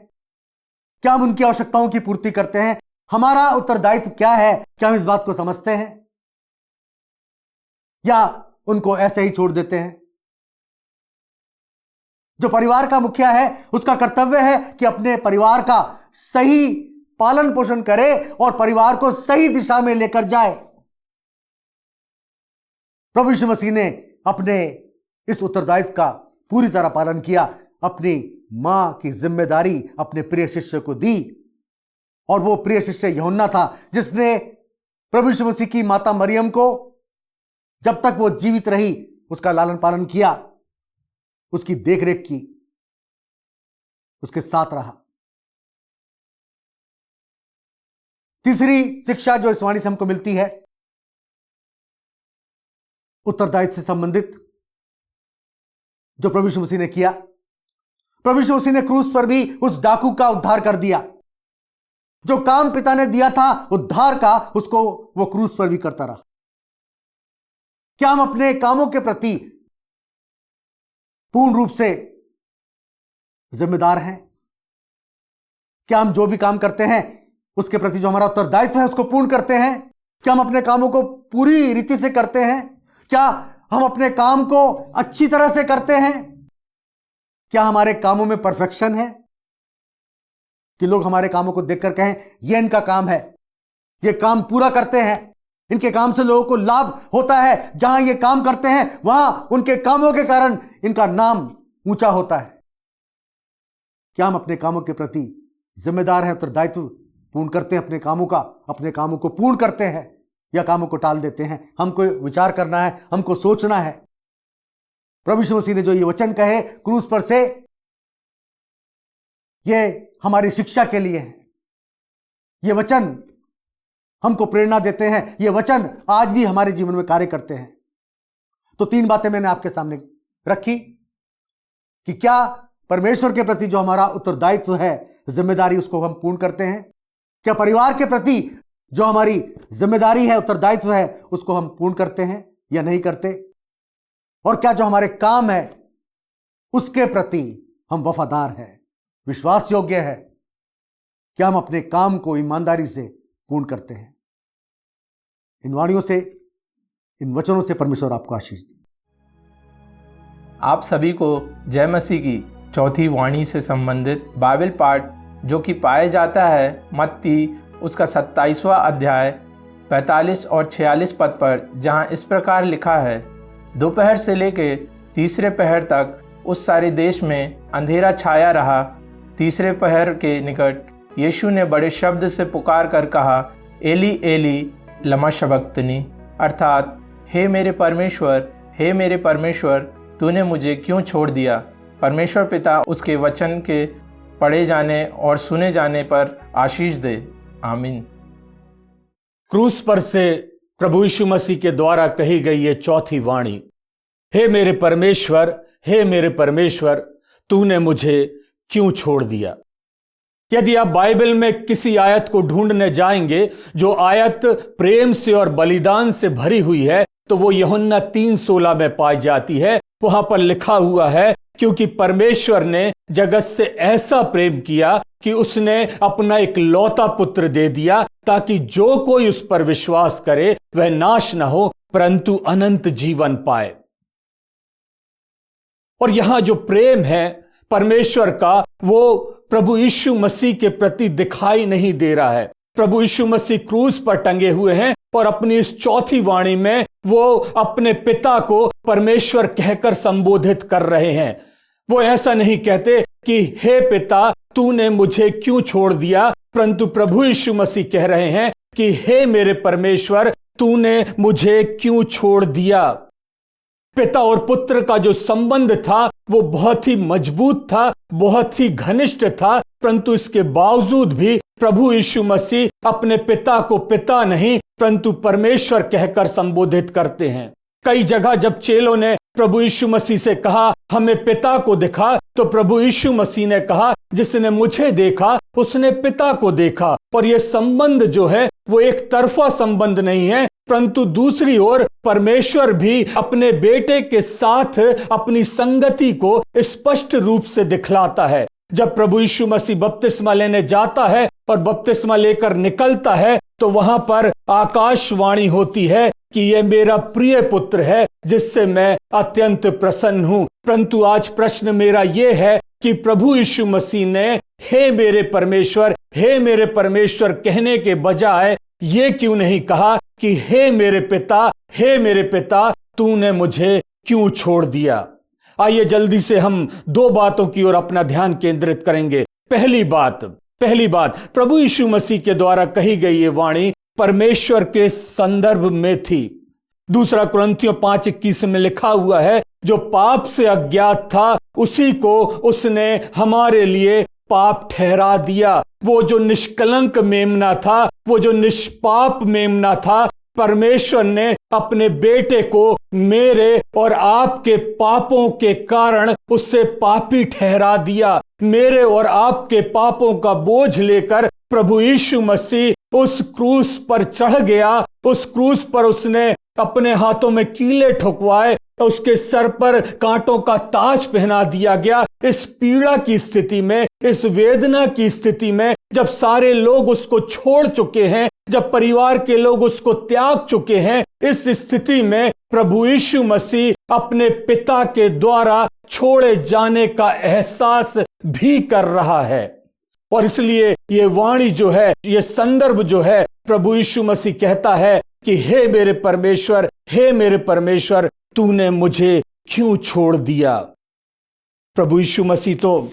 Speaker 8: क्या हम उनकी आवश्यकताओं की पूर्ति करते हैं? हमारा उत्तरदायित्व क्या है? क्या हम इस बात को समझते हैं या उनको ऐसे ही छोड़ देते हैं? जो परिवार का मुखिया है उसका कर्तव्य है कि अपने परिवार का सही पालन पोषण करे और परिवार को सही दिशा में लेकर जाए। प्रभु यीशु मसीह ने अपने इस उत्तरदायित्व का पूरी तरह पालन किया, अपनी मां की जिम्मेदारी अपने प्रिय शिष्य को दी। और वो प्रिय शिष्य यूहन्ना था जिसने प्रभु यीशु मसीह की माता मरियम को जब तक वो जीवित रही उसका लालन पालन किया, उसकी देखरेख की, उसके साथ रहा। तीसरी शिक्षा जो इस वाणी से हमको मिलती है उत्तरदायित्व से संबंधित, जो प्रभु यीशु मसीह ने किया। प्रभु यीशु मसीह ने क्रूस पर भी उस डाकू का उद्धार कर दिया। जो काम पिता ने दिया था उद्धार का, उसको वो क्रूस पर भी करता रहा। क्या हम अपने कामों के प्रति पूर्ण रूप से जिम्मेदार हैं? क्या हम जो भी काम करते हैं उसके प्रति जो हमारा उत्तरदायित्व है उसको पूर्ण करते हैं? क्या हम अपने कामों को पूरी रीति से करते हैं? क्या हम अपने काम को अच्छी तरह से करते हैं? क्या हमारे कामों में परफेक्शन है कि लोग हमारे कामों को देखकर कहें यह इनका काम है, ये काम पूरा करते हैं, इनके काम से लोगों को लाभ होता है, जहां ये काम करते हैं वहां उनके कामों के कारण इनका नाम ऊंचा होता है? क्या हम अपने कामों के प्रति जिम्मेदार हैं, उत्तरदायित्व पूर्ण करते हैं अपने कामों को पूर्ण करते हैं या कामों को टाल देते हैं? हमको विचार करना है, हमको सोचना है। प्रभु यीशु मसीह ने जो ये वचन कहे क्रूस पर से, ये हमारी शिक्षा के लिए है। ये वचन हमको प्रेरणा देते हैं, ये वचन आज भी हमारे जीवन में कार्य करते हैं। तो 3 बातें मैंने आपके सामने रखी कि क्या परमेश्वर के प्रति जो हमारा उत्तरदायित्व है, जिम्मेदारी, उसको हम पूर्ण करते हैं? क्या परिवार के प्रति जो हमारी जिम्मेदारी है, उत्तरदायित्व है, उसको हम पूर्ण करते हैं या नहीं करते? और क्या जो हमारे काम है उसके प्रति हम वफादार हैं, विश्वास योग्य है? क्या हम अपने काम को ईमानदारी से पूर्ण करते हैं? इन वाणियों से, इन वचनों से परमेश्वर आपको आशीष दे।
Speaker 9: आप सभी को जय मसीह की चौथी वाणी से संबंधित बाइबल पाठ जो कि पाया जाता है मत्ती उसका 27वां अध्याय 45 और 46 पद पर, जहां इस प्रकार लिखा है, दोपहर से लेकर तीसरे पहर तक उस सारे देश में अंधेरा छाया रहा। तीसरे पहर के निकट यीशु ने बड़े शब्द से पुकार कर कहा, एली एली लमा शबक्तनी, अर्थात हे मेरे परमेश्वर तूने मुझे क्यों छोड़ दिया। परमेश्वर पिता उसके वचन के पढ़े जाने और सुने जाने पर आशीष दे। आमीन।
Speaker 10: क्रूस पर से प्रभु यीशु मसीह के द्वारा कही गई ये चौथी वाणी, हे मेरे परमेश्वर तूने मुझे क्यों छोड़ दिया। यदि आप बाइबल में किसी आयत को ढूंढने जाएंगे जो आयत प्रेम से और बलिदान से भरी हुई है, तो वो यूहन्ना 3:16 में पाई जाती है। वहां पर लिखा हुआ है, क्योंकि परमेश्वर ने जगत से ऐसा प्रेम किया कि उसने अपना एक लौता पुत्र दे दिया, ताकि जो कोई उस पर विश्वास करे वह नाश न हो परंतु अनंत जीवन पाए। और यहां जो प्रेम है परमेश्वर का, वो प्रभु यीशु मसीह के प्रति दिखाई नहीं दे रहा है। प्रभु यीशु मसीह क्रूस पर टंगे हुए हैं और अपनी इस चौथी वाणी में वो अपने पिता को परमेश्वर कहकर संबोधित कर रहे हैं। वो ऐसा नहीं कहते कि हे पिता तूने मुझे क्यों छोड़ दिया, परंतु प्रभु यीशु मसीह कह रहे हैं कि हे मेरे परमेश्वर तूने मुझे क्यों छोड़ दिया। पिता और पुत्र का जो संबंध था वो बहुत ही मजबूत था, बहुत ही घनिष्ठ था, परंतु इसके बावजूद भी प्रभु यीशु मसीह अपने पिता को पिता नहीं परंतु परमेश्वर कहकर संबोधित करते हैं। कई जगह जब चेलों ने प्रभु यीशु मसीह से कहा हमें पिता को दिखा, तो प्रभु यीशु मसीह ने कहा जिसने मुझे देखा उसने पिता को देखा। और यह संबंध जो है वो एक तरफा संबंध नहीं है, परंतु दूसरी ओर परमेश्वर भी अपने बेटे के साथ अपनी संगति को स्पष्ट रूप से दिखलाता है। जब प्रभु यीशु मसीह बपतिस्मा लेने जाता है और बपतिस्मा लेकर निकलता है, तो वहां पर आकाशवाणी होती है कि यह मेरा प्रिय पुत्र है जिससे मैं अत्यंत प्रसन्न हूं। परंतु आज प्रश्न मेरा यह है कि प्रभु यीशु मसीह ने हे मेरे परमेश्वर कहने के बजाय ये क्यों नहीं कहा कि हे मेरे पिता तूने मुझे क्यों छोड़ दिया। आइए जल्दी से हम दो बातों की ओर अपना ध्यान केंद्रित करेंगे। पहली बात प्रभु यीशु मसीह के द्वारा कही गई ये वाणी परमेश्वर के संदर्भ में थी। दूसरा कुरिन्थियों 5:21 में लिखा हुआ है, जो पाप से अज्ञात था उसी को उसने हमारे लिए पाप ठहरा दिया। वो जो निष्कलंक मेमना था, वो जो निष्पाप मेमना था, परमेश्वर ने अपने बेटे को मेरे और आपके पापों के कारण उससे पापी ठहरा दिया। मेरे और आपके पापों का बोझ लेकर प्रभु यीशु मसीह उस क्रूस पर चढ़ गया। उस क्रूस पर उसने अपने हाथों में कीले ठुकवाए, उसके सर पर कांटों का ताज पहना दिया गया। इस पीड़ा की स्थिति में, इस वेदना की स्थिति में, जब सारे लोग उसको छोड़ चुके हैं, जब परिवार के लोग उसको त्याग चुके हैं, इस स्थिति में प्रभु यीशु मसीह अपने पिता के द्वारा छोड़े जाने का एहसास भी कर रहा है। और इसलिए ये वाणी जो है, ये संदर्भ जो है, प्रभु यीशु मसीह कहता है कि हे मेरे परमेश्वर तूने मुझे क्यों छोड़ दिया। प्रभु यीशु मसीह तो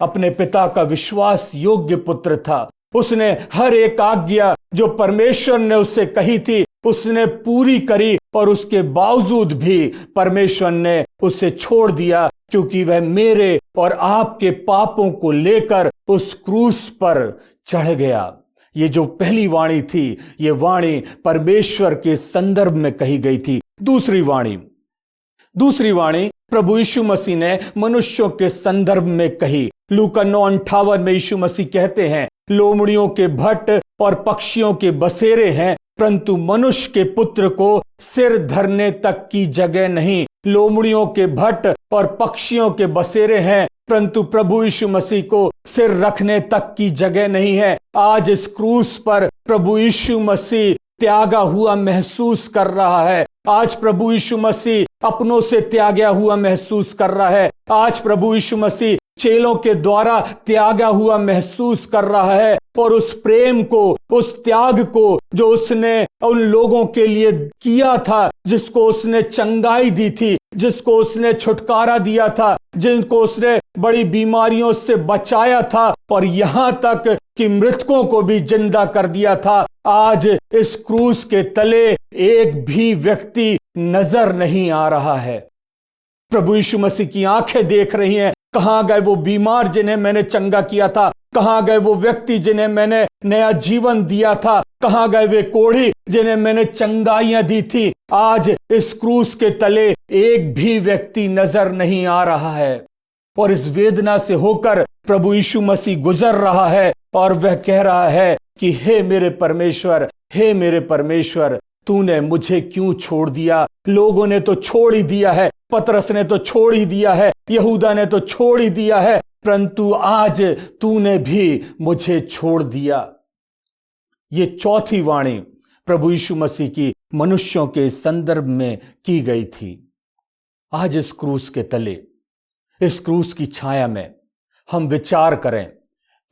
Speaker 10: अपने पिता का विश्वास योग्य पुत्र था। उसने हर एक आज्ञा जो परमेश्वर ने उससे कही थी उसने पूरी करी, और उसके बावजूद भी परमेश्वर ने उसे छोड़ दिया, क्योंकि वह मेरे और आपके पापों को लेकर उस क्रूस पर चढ़ गया। ये जो पहली वाणी थी, ये वाणी परमेश्वर के संदर्भ में कही गई थी। दूसरी वाणी प्रभु यीशु मसीह ने मनुष्यों के संदर्भ में कही। लूका 9:58 में यीशु मसीह कहते हैं, लोमड़ियों के भट्ट और पक्षियों के बसेरे हैं, परंतु मनुष्य के पुत्र को सिर धरने तक की जगह नहीं। लोमड़ियों के भट्ट और पक्षियों के बसेरे हैं, परंतु प्रभु यीशु मसीह को सिर रखने तक की जगह नहीं है। आज इस क्रूस पर प्रभु यीशु मसीह त्यागा हुआ महसूस कर रहा है। आज प्रभु यीशु मसीह अपनों से त्यागा हुआ महसूस कर रहा है। आज प्रभु यीशु मसीह चेलों के द्वारा त्यागा हुआ महसूस कर रहा है, और उस प्रेम को, उस त्याग को जो उसने उन लोगों के लिए किया था, जिसको उसने चंगाई दी थी, जिसको उसने छुटकारा दिया था, जिनको उसने बड़ी बीमारियों से बचाया था, और यहां तक कि मृतकों को भी जिंदा कर दिया था, आज इस क्रूस के तले एक भी व्यक्ति नजर नहीं आ रहा है। प्रभु यीशु मसीह की आंखें देख रही हैं, कहां गए वो बीमार जिन्हें मैंने चंगा किया था, कहां गए वो व्यक्ति जिन्हें मैंने नया जीवन दिया था, कहां गए वे कोढ़ी जिन्हें मैंने चंगाइयां दी थी। आज इस क्रूस के तले एक भी व्यक्ति नजर नहीं आ रहा है, और इस वेदना से होकर प्रभु यीशु मसीह गुजर रहा है, और वह कह रहा है कि हे मेरे परमेश्वर, हे मेरे परमेश्वर, तूने मुझे क्यों छोड़ दिया। लोगों ने तो छोड़ ही दिया है, पतरस ने तो छोड़ ही दिया है, यहूदा ने तो छोड़ ही दिया है, परंतु आज तूने भी मुझे छोड़ दिया। ये चौथी वाणी प्रभु यीशु मसीह की मनुष्यों के संदर्भ में की गई थी। आज इस क्रूस के तले, इस क्रूस की छाया में हम विचार करें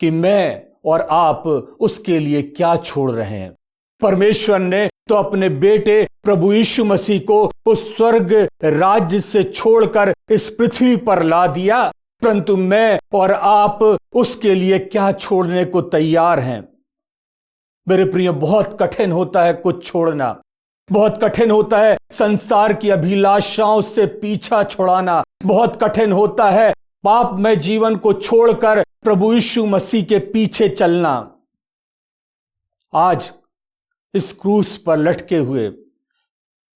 Speaker 10: कि मैं और आप उसके लिए क्या छोड़ रहे हैं। परमेश्वर ने तो अपने बेटे प्रभु यीशु मसीह को उस स्वर्ग राज्य से छोड़कर इस पृथ्वी पर ला दिया, परंतु मैं और आप उसके लिए क्या छोड़ने को तैयार हैं। मेरे प्रिय, बहुत कठिन होता है कुछ छोड़ना, बहुत कठिन होता है संसार की अभिलाषाओं से पीछा छुड़ाना, बहुत कठिन होता है पापमय जीवन को छोड़कर प्रभु यीशु मसीह के पीछे चलना। आज इस क्रूस पर लटके हुए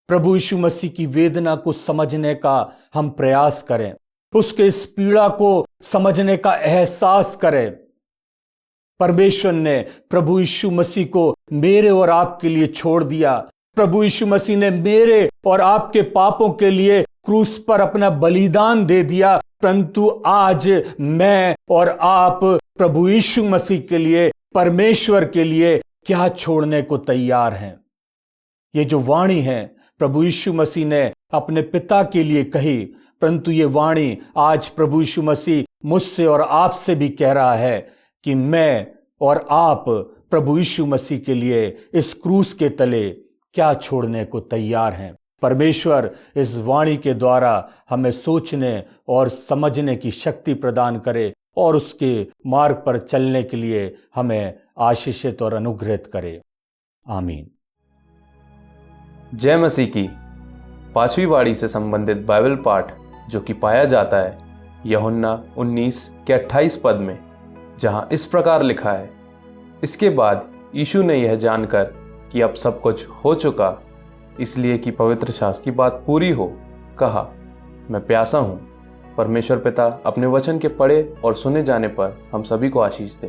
Speaker 10: प्रभु यीशु मसीह की वेदना को समझने का हम प्रयास करें, उसके इस पीड़ा को समझने का एहसास करें। परमेश्वर ने प्रभु यीशु मसीह को मेरे और आपके लिए छोड़ दिया। प्रभु यीशु मसीह ने मेरे और आपके पापों के लिए क्रूस पर अपना बलिदान दे दिया, परंतु आज मैं और आप प्रभु यीशु मसीह के लिए, परमेश्वर के लिए क्या छोड़ने को तैयार हैं। ये जो वाणी है प्रभु यीशु मसीह ने अपने पिता के लिए कही, परंतु ये वाणी आज प्रभु यीशु मसीह मुझसे और आपसे भी कह रहा है कि मैं और आप प्रभु यीशु मसीह के लिए इस क्रूस के तले क्या छोड़ने को तैयार हैं। परमेश्वर इस वाणी के द्वारा हमें सोचने और समझने की शक्ति प्रदान करे, और उसके मार्ग पर चलने के लिए हमें आशीषित और अनुग्रहित करे। आमीन।
Speaker 11: जय मसीह की। पांचवी वाणी से संबंधित बाइबल पाठ जो कि पाया जाता है यूहन्ना 19 के 28 पद में, जहां इस प्रकार लिखा है, इसके बाद यीशु ने यह जानकर कि अब सब कुछ हो चुका, इसलिए कि पवित्र शास्त्र की बात पूरी हो, कहा, मैं प्यासा हूं। परमेश्वर पिता अपने वचन के पढ़े और सुने जाने पर हम सभी को आशीष दे।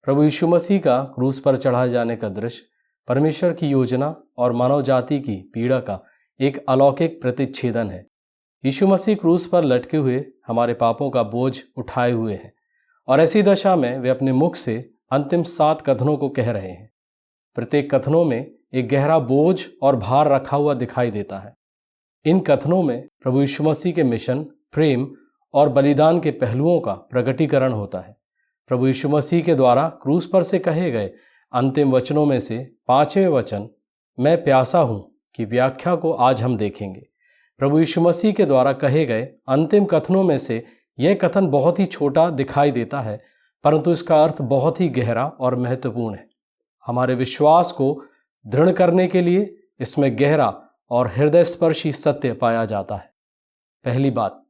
Speaker 6: प्रभु यीशु मसीह का क्रूस पर चढ़ाए जाने का दृश्य परमेश्वर की योजना और मानव जाति की पीड़ा का एक अलौकिक प्रतिच्छेदन है। यीशु मसीह क्रूस पर लटके हुए हमारे पापों का बोझ उठाए हुए हैं, और ऐसी दशा में वे अपने मुख से अंतिम 7 कथनों को कह रहे हैं। प्रत्येक कथनों में एक गहरा बोझ और भार रखा हुआ दिखाई देता है। इन कथनों में प्रभु यीशु मसीह के मिशन, प्रेम और बलिदान के पहलुओं का प्रकटीकरण होता है। प्रभु यीशु मसीह के द्वारा क्रूस पर से कहे गए अंतिम वचनों में से 5वें वचन, मैं प्यासा हूं, की व्याख्या को आज हम देखेंगे। प्रभु यीशु मसीह के द्वारा कहे गए अंतिम कथनों में से यह कथन बहुत ही छोटा दिखाई देता है, परंतु इसका अर्थ बहुत ही गहरा और महत्वपूर्ण है। हमारे विश्वास को दृढ़ करने के लिए इसमें गहरा और हृदयस्पर्शी सत्य पाया जाता है। पहली बात,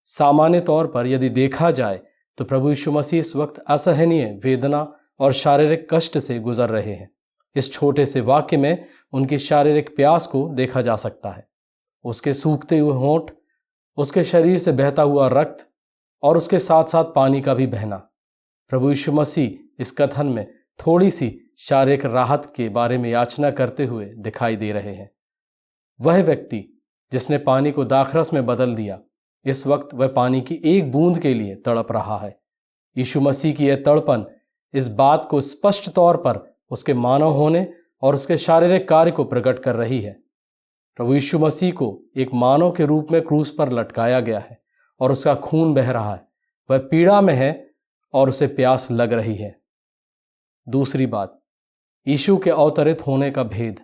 Speaker 6: सामान्य तौर पर यदि देखा जाए तो प्रभु यीशु मसीह इस वक्त असहनीय वेदना और शारीरिक कष्ट से गुजर रहे हैं। इस छोटे से वाक्य में उनकी शारीरिक प्यास को देखा जा सकता है। उसके सूखते हुए होंठ, उसके शरीर से बहता हुआ रक्त और उसके साथ साथ पानी का भी बहना। प्रभु यीशु मसीह इस कथन में थोड़ी सी शारीरिक राहत के बारे में याचना करते हुए दिखाई दे रहे हैं। वह व्यक्ति जिसने पानी को दाखरस में बदल दिया, इस वक्त वह पानी की एक बूंद के लिए तड़प रहा है। यीशु मसीह की यह तड़पन इस बात को स्पष्ट तौर पर उसके मानव होने और उसके शारीरिक कार्य को प्रकट कर रही है। प्रभु यीशु मसीह को एक मानव के रूप में क्रूस पर लटकाया गया है और उसका खून बह रहा है। वह पीड़ा में है और उसे प्यास लग रही है। दूसरी बात, यीशु के अवतरित होने का भेद।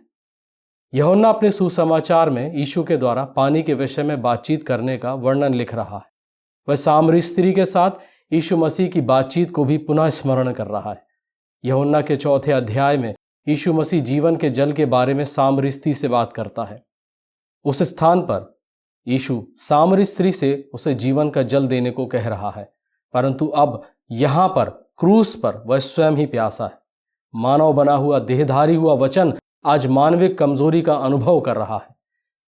Speaker 6: यूहन्ना अपने सुसमाचार में यीशु के द्वारा पानी के विषय में बातचीत करने का वर्णन लिख रहा है। वह सामरी स्त्री के साथ यीशु मसीह की बातचीत को भी पुनः स्मरण कर रहा है। यूहन्ना के 4 अध्याय में यीशु मसीह जीवन के जल के बारे में सामरी स्त्री से बात करता है। उस स्थान पर यीशु सामरी स्त्री से उसे जीवन का जल देने को कह रहा है, परंतु अब यहाँ पर क्रूस पर वह स्वयं ही प्यासा है। मानव बना हुआ देहधारी हुआ वचन आज मानविक कमजोरी का अनुभव कर रहा है।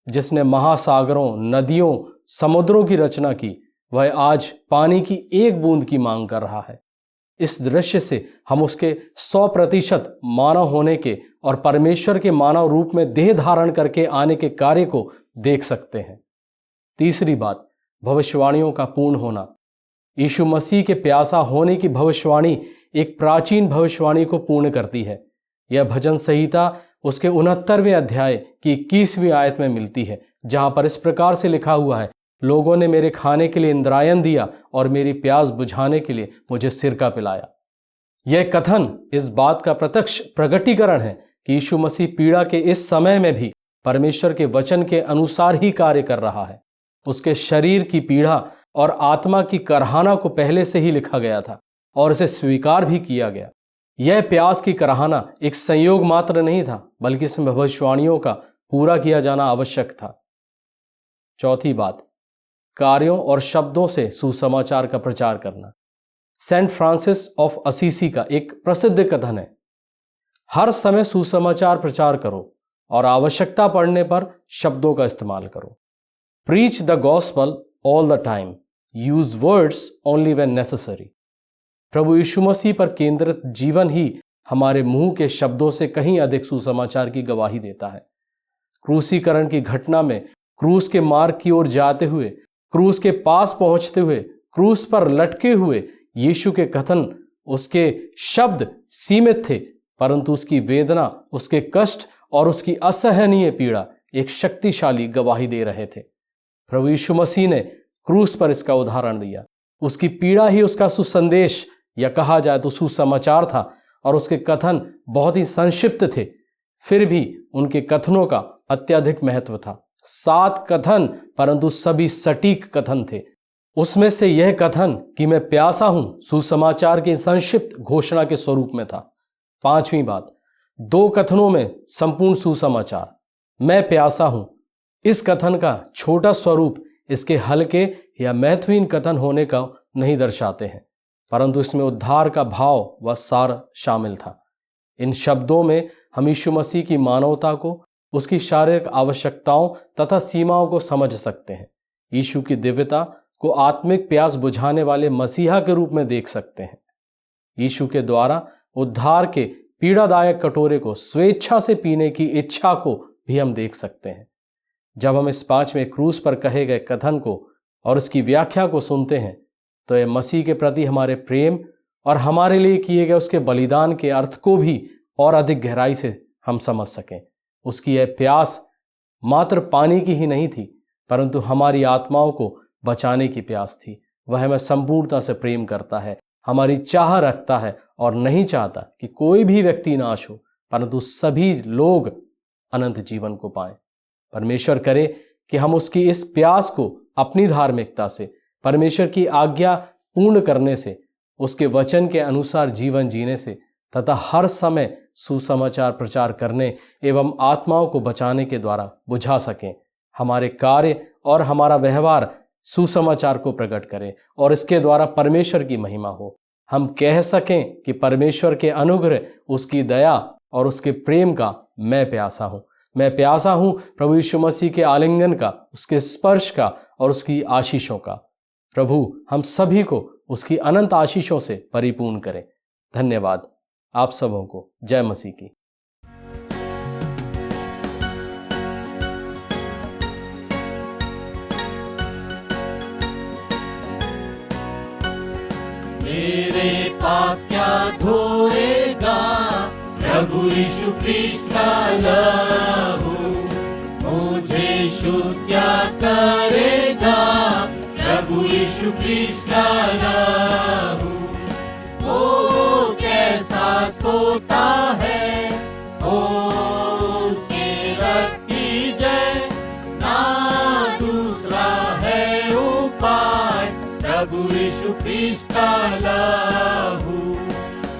Speaker 6: जिसने महासागरों, नदियों, समुद्रों की रचना की, वह आज पानी की एक बूंद की मांग कर रहा है। इस दृश्य से हम उसके 100% मानव होने के और परमेश्वर के मानव रूप में देह धारण करके आने के कार्य को देख सकते हैं। तीसरी बात, भविष्यवाणियों का पूर्ण होना। यीशु मसीह के प्यासा होने की भविष्यवाणी एक प्राचीन भविष्यवाणी को पूर्ण करती है। यह भजन संहिता उसके 69वें अध्याय की 21वीं आयत में मिलती है, जहां पर इस प्रकार से लिखा हुआ है, लोगों ने मेरे खाने के लिए इंद्रायण दिया और मेरी प्यास बुझाने के लिए मुझे सिरका पिलाया। यह कथन इस बात का प्रत्यक्ष प्रगटीकरण है कि यीशु मसीह पीड़ा के इस समय में भी परमेश्वर के वचन के अनुसार ही कार्य कर रहा है। उसके शरीर की पीड़ा और आत्मा की कराहना को पहले से ही लिखा गया था और इसे स्वीकार भी किया गया। यह प्यास की कराहना एक संयोग मात्र नहीं था, बल्कि इसमें भविष्यवाणियों का पूरा किया जाना आवश्यक था। चौथी बात, कार्यों और शब्दों से सुसमाचार का प्रचार करना। सेंट फ्रांसिस ऑफ असीसी का एक प्रसिद्ध कथन है, हर समय सुसमाचार प्रचार करो और आवश्यकता पड़ने पर शब्दों का इस्तेमाल करो। Preach the gospel all the time, use words only when necessary. प्रभु यीशु मसीह पर केंद्रित जीवन ही हमारे मुंह के शब्दों से कहीं अधिक सुसमाचार की गवाही देता है। क्रूसीकरण की घटना में क्रूस के मार्ग की ओर जाते हुए, क्रूस के पास पहुंचते हुए, क्रूस पर लटके हुए यीशु के कथन, उसके शब्द सीमित थे, परंतु उसकी वेदना, उसके कष्ट और उसकी असहनीय पीड़ा एक शक्तिशाली गवाही दे रहे थे। प्रभु यीशु मसीह ने क्रूस पर इसका उदाहरण दिया। उसकी पीड़ा ही उसका सुसंदेश या कहा जाए तो सुसमाचार था और उसके कथन बहुत ही संक्षिप्त थे, फिर भी उनके कथनों का अत्यधिक महत्व था। 7 कथन, परंतु सभी सटीक कथन थे। उसमें से यह कथन कि मैं प्यासा हूं सुसमाचार की संक्षिप्त घोषणा के स्वरूप में था। 5वीं बात, 2 कथनों में संपूर्ण सुसमाचार, मैं प्यासा हूं। इस कथन का छोटा स्वरूप इसके हल्के या महत्वहीन कथन होने का नहीं दर्शाते हैं, परंतु इसमें उद्धार का भाव व सार शामिल था। इन शब्दों में हम यीशु मसीह की मानवता को, उसकी शारीरिक आवश्यकताओं तथा सीमाओं को समझ सकते हैं। यीशु की दिव्यता को आत्मिक प्यास बुझाने वाले मसीहा के रूप में देख सकते हैं। यीशु के द्वारा उद्धार के पीड़ादायक कटोरे को स्वेच्छा से पीने की इच्छा को भी हम देख सकते हैं। जब हम इस 5वें क्रूस पर कहे गए कथन को और उसकी व्याख्या को सुनते हैं, तो यह मसीह के प्रति हमारे प्रेम और हमारे लिए किए गए उसके बलिदान के अर्थ को भी और अधिक गहराई से हम समझ सकें। उसकी यह प्यास मात्र पानी की ही नहीं थी, परंतु हमारी आत्माओं को बचाने की प्यास थी। वह हमें संपूर्णता से प्रेम करता है, हमारी चाह रखता है और नहीं चाहता कि कोई भी व्यक्ति नाश हो, परंतु सभी लोग अनंत जीवन को पाएं। परमेश्वर करे कि हम उसकी इस प्यास को अपनी धार्मिकता से, परमेश्वर की आज्ञा पूर्ण करने से, उसके वचन के अनुसार जीवन जीने से तथा हर समय सुसमाचार प्रचार करने एवं आत्माओं को बचाने के द्वारा बुझा सकें। हमारे कार्य और हमारा व्यवहार सुसमाचार को प्रकट करे और इसके द्वारा परमेश्वर की महिमा हो। हम कह सकें कि परमेश्वर के अनुग्रह, उसकी दया और उसके प्रेम का मैं प्यासा हूँ। मैं प्यासा हूँ प्रभु यीशु मसीह के आलिंगन का, उसके स्पर्श का और उसकी आशीषों का।
Speaker 12: प्रभु हम सभी को उसकी अनंत आशीषों से परिपूर्ण करें। धन्यवाद आप सबों को। जय मसीह की।
Speaker 2: मेरे पाप क्या धोएगा प्रभु यीशु ख्रीस्त का लहू, मुझे शुद्ध क्या करेगा प्रभु यीशु ख्रीस्त का लहू। ओ कैसा सोता है, ओ उसके रक्त की जय, ना दूसरा है उपाय प्रभु यीशु ख्रीस्त का लहू।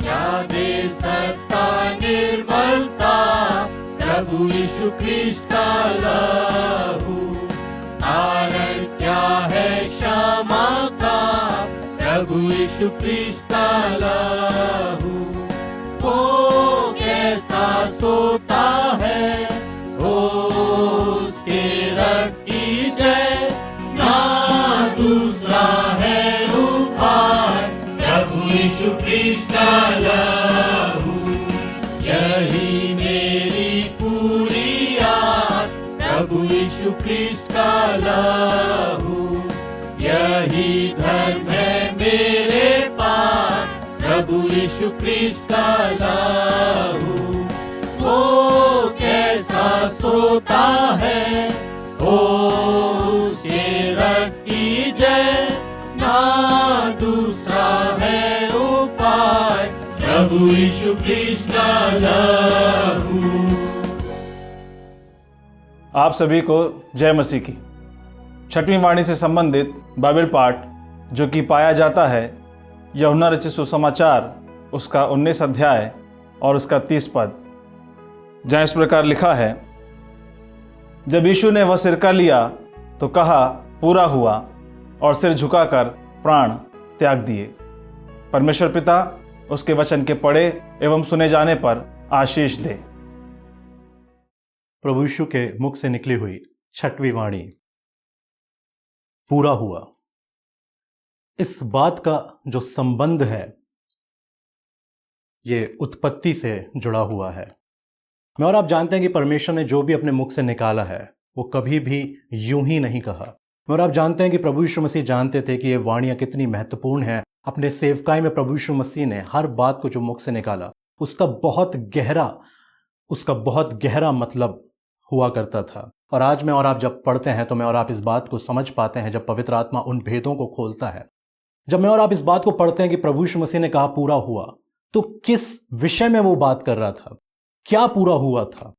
Speaker 2: क्या दे सकता निर्मलता प्रभु यीशु ख्रीस्त का लहू। कारण क्या है क्षमा का प्रभु यीशु ख्रीस्त का लहू। ओ कैसा सोता है, ओ उसके रक्त की जय, ना दूसरा है उपाय प्रभु यीशु ख्रीस्त का लहू। यही मेरी पूरी आस प्रभु यीशु ख्रीस्त का लहू। यही धर्म है मेरे पास प्रभु यीशु ख्रीस्त का लहू। ओ कैसा सोता है, ओ उसके रक्त की जय, ना दूसरा है उपाय प्रभु यीशु ख्रीस्त का लहू।
Speaker 13: आप सभी को जय मसीह की। छठवीं वाणी से संबंधित बाइबल पाठ जो कि पाया जाता है यूहन्ना रचित सुसमाचार उसका 19 अध्याय और उसका 30 पद, जहाँ इस प्रकार लिखा है, जब यीशु ने वह सिरका लिया तो कहा पूरा हुआ, और सिर झुकाकर प्राण त्याग दिए। परमेश्वर पिता उसके वचन के पढ़े एवं सुने जाने पर आशीष दे।
Speaker 1: प्रभु यीशु के मुख से निकली हुई छठवीं वाणी, पूरा हुआ। इस बात का जो संबंध है ये उत्पत्ति से जुड़ा हुआ है। मैं और आप जानते हैं कि परमेश्वर ने जो भी अपने मुख से निकाला है वो कभी भी यूं ही नहीं कहा। मैं और आप जानते हैं कि प्रभु यीशु मसीह जानते थे कि ये वाणियां कितनी महत्वपूर्ण हैं। अपने सेवकाई में प्रभु यीशु मसीह ने हर बात को जो मुख से निकाला उसका बहुत गहरा मतलब हुआ करता था। और आज मैं और आप जब पढ़ते हैं तो मैं और आप इस बात को समझ पाते हैं जब पवित्र आत्मा उन भेदों को खोलता है। जब मैं और आप इस बात को पढ़ते हैं कि प्रभु यीशु मसीह ने कहा पूरा हुआ, तो किस विषय में वो बात कर रहा था, क्या पूरा हुआ था?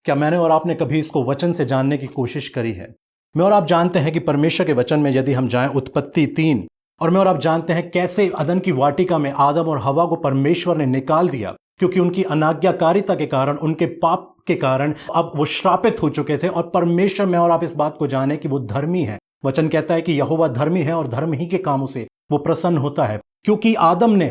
Speaker 1: क्या मैंने और आपने कभी इसको वचन से जानने की कोशिश करी है? मैं और आप जानते हैं कि परमेश्वर के वचन में यदि हम जाएं उत्पत्ति 3, और मैं और आप जानते हैं कैसे अदन की वाटिका में आदम और हवा को परमेश्वर ने निकाल दिया, क्योंकि उनकी अनाज्ञाकारिता के कारण, उनके पाप के कारण अब वो श्रापित हो चुके थे। और परमेश्वर, मैं और आप इस बात को जाने कि वो धर्मी है। वचन कहता है कि यहोवा धर्मी है और धर्म ही के कामों से वो प्रसन्न होता है। क्योंकि आदम ने,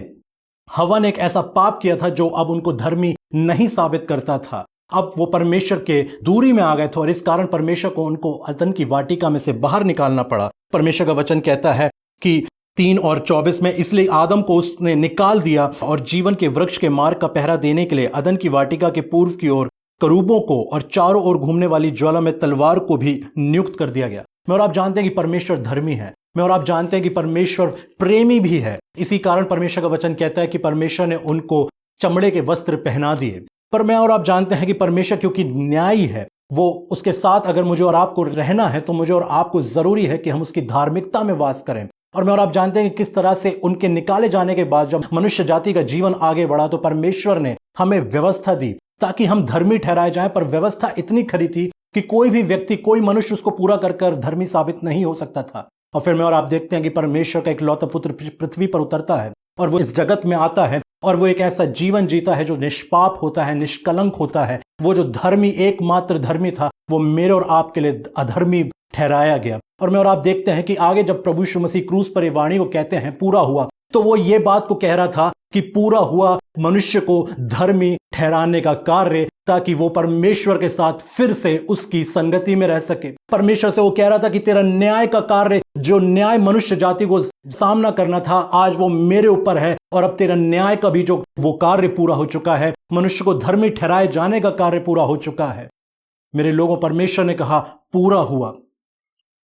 Speaker 1: हवा ने एक ऐसा पाप किया था जो अब उनको धर्मी नहीं साबित करता था। अब वो परमेश्वर के दूरी में आ गए थे और इस कारण परमेश्वर को उनको अदन की वाटिका में से बाहर निकालना पड़ा। परमेश्वर का वचन कहता है कि 3 और 24 में, इसलिए आदम को उसने निकाल दिया और जीवन के वृक्ष के मार्ग का पहरा देने के लिए अदन की वाटिका के पूर्व की ओर करूबों को और चारों ओर घूमने वाली ज्वाला में तलवार को भी नियुक्त कर दिया गया। मैं और आप जानते हैं कि परमेश्वर धर्मी है। मैं और आप जानते हैं कि परमेश्वर प्रेमी भी है। इसी कारण परमेश्वर का वचन कहता है कि परमेश्वर ने उनको चमड़े के वस्त्र पहना दिए। पर मैं और आप जानते हैं कि परमेश्वर क्योंकि न्यायी है, वो उसके साथ अगर मुझे और आपको रहना है तो मुझे और आपको जरूरी है कि हम उसकी धार्मिकता में वास करें। और मैं और आप जानते हैं कि किस तरह से उनके निकाले जाने के बाद जब मनुष्य जाति का जीवन आगे बढ़ा तो परमेश्वर ने हमें व्यवस्था दी ताकि हम धर्मी ठहराए जाएं। पर व्यवस्था इतनी खरी थी कि कोई भी व्यक्ति, कोई मनुष्य उसको पूरा कर धर्मी साबित नहीं हो सकता था। और फिर मैं और आप देखते हैं कि परमेश्वर का इकलौता पुत्र पृथ्वी पर उतरता है और वो इस जगत में आता है और वो एक ऐसा जीवन जीता है जो निष्पाप होता है, निष्कलंक होता है। वो जो धर्मी, एकमात्र धर्मी था, वो मेरे और आपके लिए अधर्मी ठहराया गया। और मैं और आप देखते हैं कि आगे जब प्रभु यीशु मसीह क्रूस पर ये वाणी को कहते हैं पूरा हुआ, तो वो ये बात को कह रहा था
Speaker 3: कि पूरा हुआ मनुष्य को धर्मी ठहराने का कार्य, ताकि वो परमेश्वर के साथ फिर से उसकी संगति में रह सके। परमेश्वर से वो कह रहा था कि तेरा न्याय का कार्य, जो न्याय मनुष्य जाति को सामना करना था, आज वो मेरे ऊपर है, और अब तेरा न्याय का भी जो वो कार्य पूरा हो चुका है, मनुष्य को धर्मी ठहराए जाने का कार्य पूरा हो चुका है। मेरे लोगों, परमेश्वर ने कहा पूरा हुआ।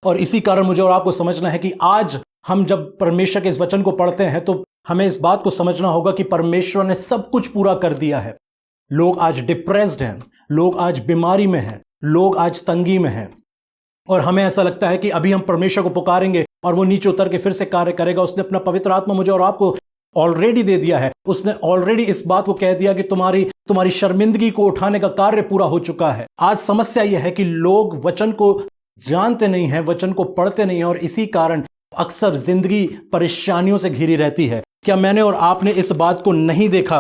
Speaker 3: और इसी कारण मुझे और आपको समझना है कि आज हम जब परमेश्वर के इस वचन को पढ़ते हैं तो हमें इस बात को समझना होगा कि परमेश्वर ने सब कुछ पूरा कर दिया है। लोग आज डिप्रेस्ड हैं, लोग आज बीमारी में हैं, लोग आज तंगी में हैं, और हमें ऐसा लगता है कि अभी हम परमेश्वर को पुकारेंगे और वो नीचे उतर के फिर से कार्य करेगा। उसने अपना पवित्र आत्मा मुझे और आपको ऑलरेडी दे दिया है। उसने ऑलरेडी इस बात को कह दिया कि तुम्हारी शर्मिंदगी को उठाने का कार्य पूरा हो चुका है। आज समस्या यह है कि लोग वचन को जानते नहीं हैं, वचन को पढ़ते नहीं हैं, और इसी कारण अक्सर जिंदगी परेशानियों से घिरी रहती है। क्या मैंने और आपने इस बात को नहीं देखा?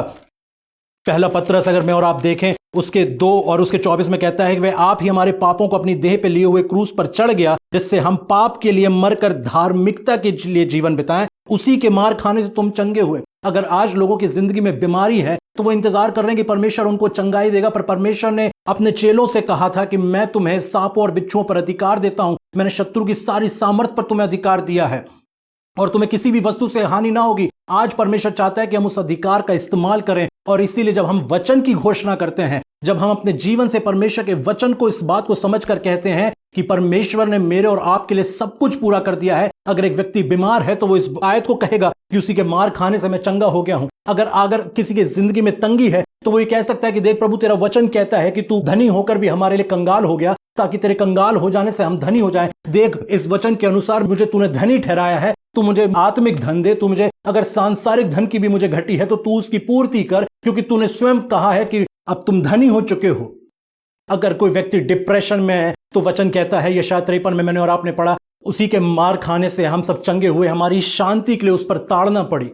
Speaker 3: पहला पत्रस अगर मैं और आप देखें, उसके 2 और उसके 24 में कहता है कि वह आप ही हमारे पापों को अपनी देह पे लिए हुए क्रूस पर चढ़ गया, जिससे हम पाप के लिए मरकर धार्मिकता के लिए जीवन बिताएं। उसी के मार खाने से तुम चंगे हुए। अगर आज लोगों की जिंदगी में बीमारी है तो वो इंतजार कर रहे हैं कि परमेश्वर उनको चंगाई देगा, पर परमेश्वर ने अपने चेलों से कहा था कि मैं तुम्हें सांपों और बिच्छुओं पर अधिकार देता हूं, मैंने शत्रु की सारी सामर्थ पर तुम्हें अधिकार दिया है, और तुम्हें किसी भी वस्तु से हानि ना होगी। आज परमेश्वर चाहता है कि हम उस अधिकार का इस्तेमाल करें, और इसीलिए जब हम वचन की घोषणा करते हैं, जब हम अपने जीवन से परमेश्वर के वचन को, इस बात को समझकर कहते हैं कि परमेश्वर ने मेरे और आपके लिए सब कुछ पूरा कर दिया है। अगर एक व्यक्ति बीमार है तो वो इस आयत को कहेगा कि उसी के मार खाने से मैं चंगा हो गया हूं। अगर किसी की जिंदगी में तंगी है तो वो ये कह सकता है कि देख प्रभु, तेरा वचन कहता है कि तू धनी होकर भी हमारे लिए कंगाल हो गया, ताकि तेरे कंगाल हो जाने से हम धनी हो जाएं। देख, इस वचन के अनुसार मुझे तूने धनी ठहराया है, तू मुझे आत्मिक धन दे, तू मुझे अगर सांसारिक धन की भी मुझे घटी है तो तू उसकी पूर्ति कर, क्योंकि तूने स्वयं कहा है कि अब तुम धनी हो चुके हो। अगर कोई व्यक्ति डिप्रेशन में है तो वचन कहता है, यशायाह 53 में मैंने और आपने पढ़ा, उसी के मार खाने से हम सब चंगे हुए, हमारी शांति के लिए उस पर ताड़ना पड़ी।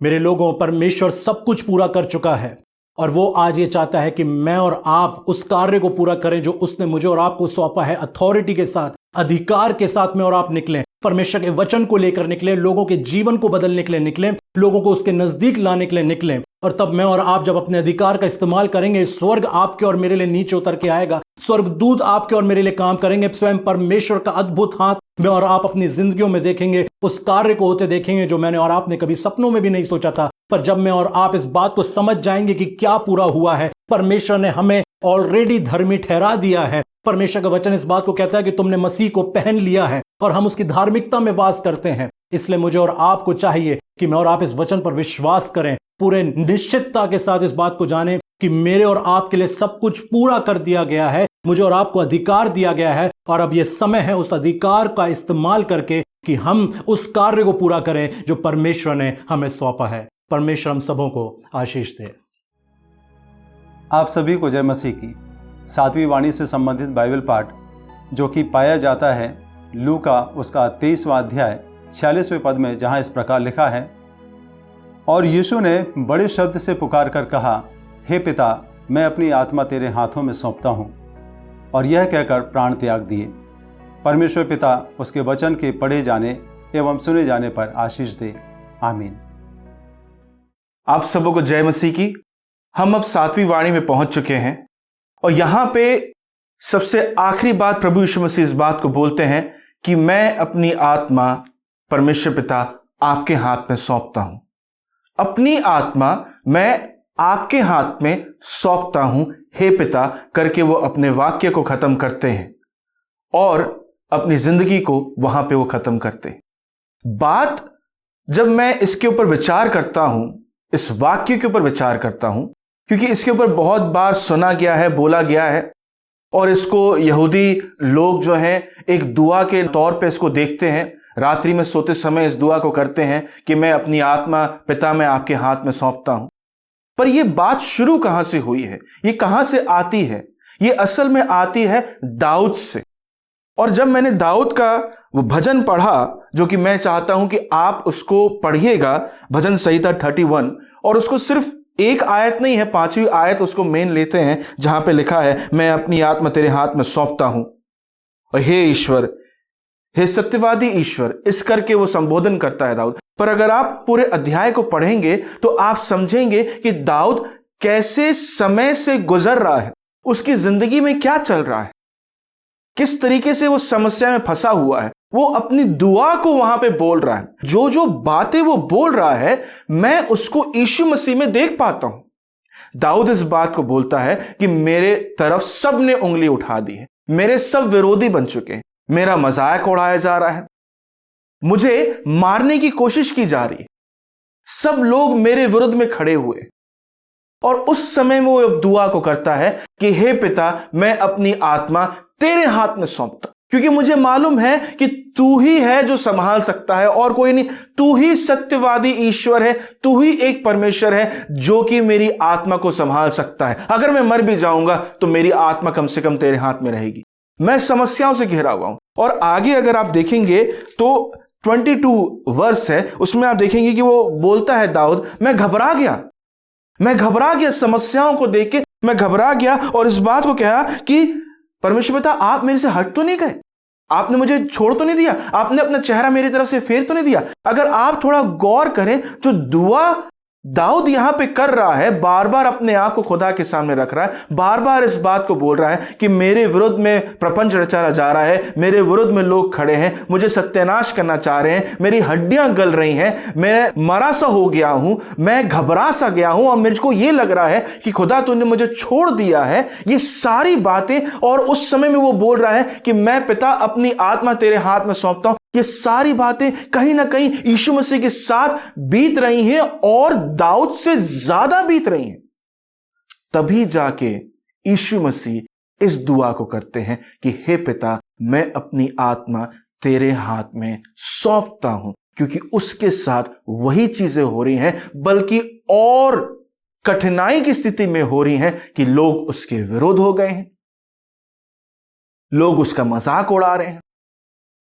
Speaker 3: मेरे लोगों, परमेश्वर सब कुछ पूरा कर चुका है, और वो आज ये चाहता है कि मैं और आप उस कार्य को पूरा करें जो उसने मुझे और आपको सौंपा है। अथॉरिटी के साथ, अधिकार के साथ में और आप निकलें, परमेश्वर के वचन को लेकर निकलें, लोगों के जीवन को बदलने के लिए निकलें, लोगों को उसके नजदीक लाने के लिए निकलें। और तब मैं और आप जब अपने अधिकार का इस्तेमाल करेंगे, स्वर्ग आपके और मेरे लिए नीचे उतर के आएगा, स्वर्गदूत आपके और मेरे लिए काम करेंगे, स्वयं परमेश्वर का अद्भुत हाथ मैं और आप अपनी जिंदगियों में देखेंगे, उस कार्य को होते देखेंगे जो मैंने और आपने कभी सपनों में भी नहीं सोचा था। पर जब मैं और आप इस बात को समझ जाएंगे कि क्या पूरा हुआ है, परमेश्वर ने हमें ऑलरेडी धर्मी ठहरा दिया है। परमेश्वर का वचन इस बात को कहता है कि तुमने मसीह को पहन लिया है और हम उसकी धार्मिकता में वास करते हैं। इसलिए मुझे और आपको चाहिए कि मैं और आप इस वचन पर विश्वास करें, पूरे निश्चितता के साथ इस बात को जानें कि मेरे और आपके लिए सब कुछ पूरा कर दिया गया है, मुझे और आपको अधिकार दिया गया है, और अब यह समय है उस अधिकार का इस्तेमाल करके कि हम उस कार्य को पूरा करें जो परमेश्वर ने हमें सौंपा है। परमेश्वर हम सबों को आशीष दे।
Speaker 14: आप सभी को जय मसीह की। 7वीं वाणी से संबंधित बाइबल पाठ जो कि पाया जाता है लूका उसका 23वां अध्याय 46वें पद में, जहां इस प्रकार लिखा है, और यीशु ने बड़े शब्द से पुकार कर कहा, हे पिता, मैं अपनी आत्मा तेरे हाथों में सौंपता हूं, और यह कहकर प्राण त्याग दिए। परमेश्वर पिता उसके वचन के पढ़े जाने एवं सुने जाने पर आशीष दे। आमीन।
Speaker 13: आप सबों को जय मसीह की। हम अब 7वीं वाणी में पहुंच चुके हैं, और यहां पे सबसे आखिरी बात प्रभु यीशु मसीह इस बात को बोलते हैं कि मैं अपनी आत्मा परमेश्वर पिता आपके हाथ में सौंपता हूं। अपनी आत्मा मैं आपके हाथ में सौंपता हूं, हे पिता, करके वो अपने वाक्य को खत्म करते हैं और अपनी जिंदगी को वहां पे वो खत्म करते हैं। बात जब मैं इसके ऊपर विचार करता हूं, इस वाक्य के ऊपर विचार करता हूं, क्योंकि इसके ऊपर बहुत बार सुना गया है, बोला गया है, और इसको यहूदी लोग जो हैं एक दुआ के तौर पे इसको देखते हैं। रात्रि में सोते समय इस दुआ को करते हैं कि मैं अपनी आत्मा पिता मैं आपके हाथ में सौंपता हूं। पर यह बात शुरू कहां से हुई है, ये कहां से आती है? ये असल में आती है दाऊद से। और जब मैंने दाऊद का वो भजन पढ़ा, जो कि मैं चाहता हूं कि आप उसको पढ़िएगा, भजन संहिता 31, और उसको सिर्फ एक आयत नहीं है, 5वीं आयत उसको मेन लेते हैं, जहां पे लिखा है, मैं अपनी आत्मा तेरे हाथ में सौंपता हूं। और हे ईश्वर, हे सत्यवादी ईश्वर, इस करके वो संबोधन करता है दाऊद।
Speaker 15: पर अगर आप पूरे अध्याय को पढ़ेंगे तो आप समझेंगे कि दाऊद कैसे समय से गुजर रहा है, उसकी जिंदगी में क्या चल रहा है, किस तरीके से वो समस्या में फंसा हुआ है। वो अपनी दुआ को वहां पे बोल रहा है। जो जो बातें वो बोल रहा है मैं उसको यीशु मसीह में देख पाता हूं। दाऊद इस बात को बोलता है कि मेरे तरफ सब ने उंगली उठा दी है, मेरे सब विरोधी बन चुके हैं, मेरा मजाक उड़ाया जा रहा है, मुझे मारने की कोशिश की जा रही है, सब लोग मेरे विरुद्ध में खड़े हुए। और उस समय में वो दुआ को करता है कि हे पिता, मैं अपनी आत्मा तेरे हाथ में सौंपता, क्योंकि मुझे मालूम है कि तू ही है जो संभाल सकता है और कोई नहीं। तू ही सत्यवादी ईश्वर है, तू ही एक परमेश्वर है जो कि मेरी आत्मा को संभाल सकता है। अगर मैं मर भी जाऊंगा तो मेरी आत्मा कम से कम तेरे हाथ में रहेगी। मैं समस्याओं से घिरा हुआ हूं। और आगे अगर आप देखेंगे तो 22 वर्स है, उसमें आप देखेंगे कि वो बोलता है दाऊद, मैं घबरा गया समस्याओं को देख के मैं घबरा गया और इस बात को कहा कि परमेश्वर पिता, आप मेरे से हट तो नहीं गए, आपने मुझे छोड़ तो नहीं दिया, आपने अपना चेहरा मेरी तरफ से फेर तो नहीं दिया। अगर आप थोड़ा गौर करें, जो दुआ दाऊद यहां पे कर रहा है, बार बार अपने आप को खुदा के सामने रख रहा है, बार बार इस बात को बोल रहा है कि मेरे विरुद्ध में प्रपंच रचा जा रहा है, मेरे विरुद्ध में लोग खड़े हैं, मुझे सत्यानाश करना चाह रहे हैं, मेरी हड्डियां गल रही हैं, मैं मरा सा हो गया हूं, मैं घबरा सा गया हूं और मेरे को यह लग रहा है कि खुदा तूने मुझे छोड़ दिया है। ये सारी बातें, और उस समय में वो बोल रहा है कि मैं पिता अपनी आत्मा तेरे हाथ में सौंपता हूं। ये सारी बातें कहीं ना कहीं यीशु मसीह के साथ बीत रही हैं और दाऊद से ज्यादा बीत रही हैं। तभी जाके यीशु मसीह इस दुआ को करते हैं कि हे पिता, मैं अपनी आत्मा तेरे हाथ में सौंपता हूं, क्योंकि उसके साथ वही चीजें हो रही हैं, बल्कि और कठिनाई की स्थिति में हो रही हैं कि लोग उसके विरोध हो गए हैं, लोग उसका मजाक उड़ा रहे हैं,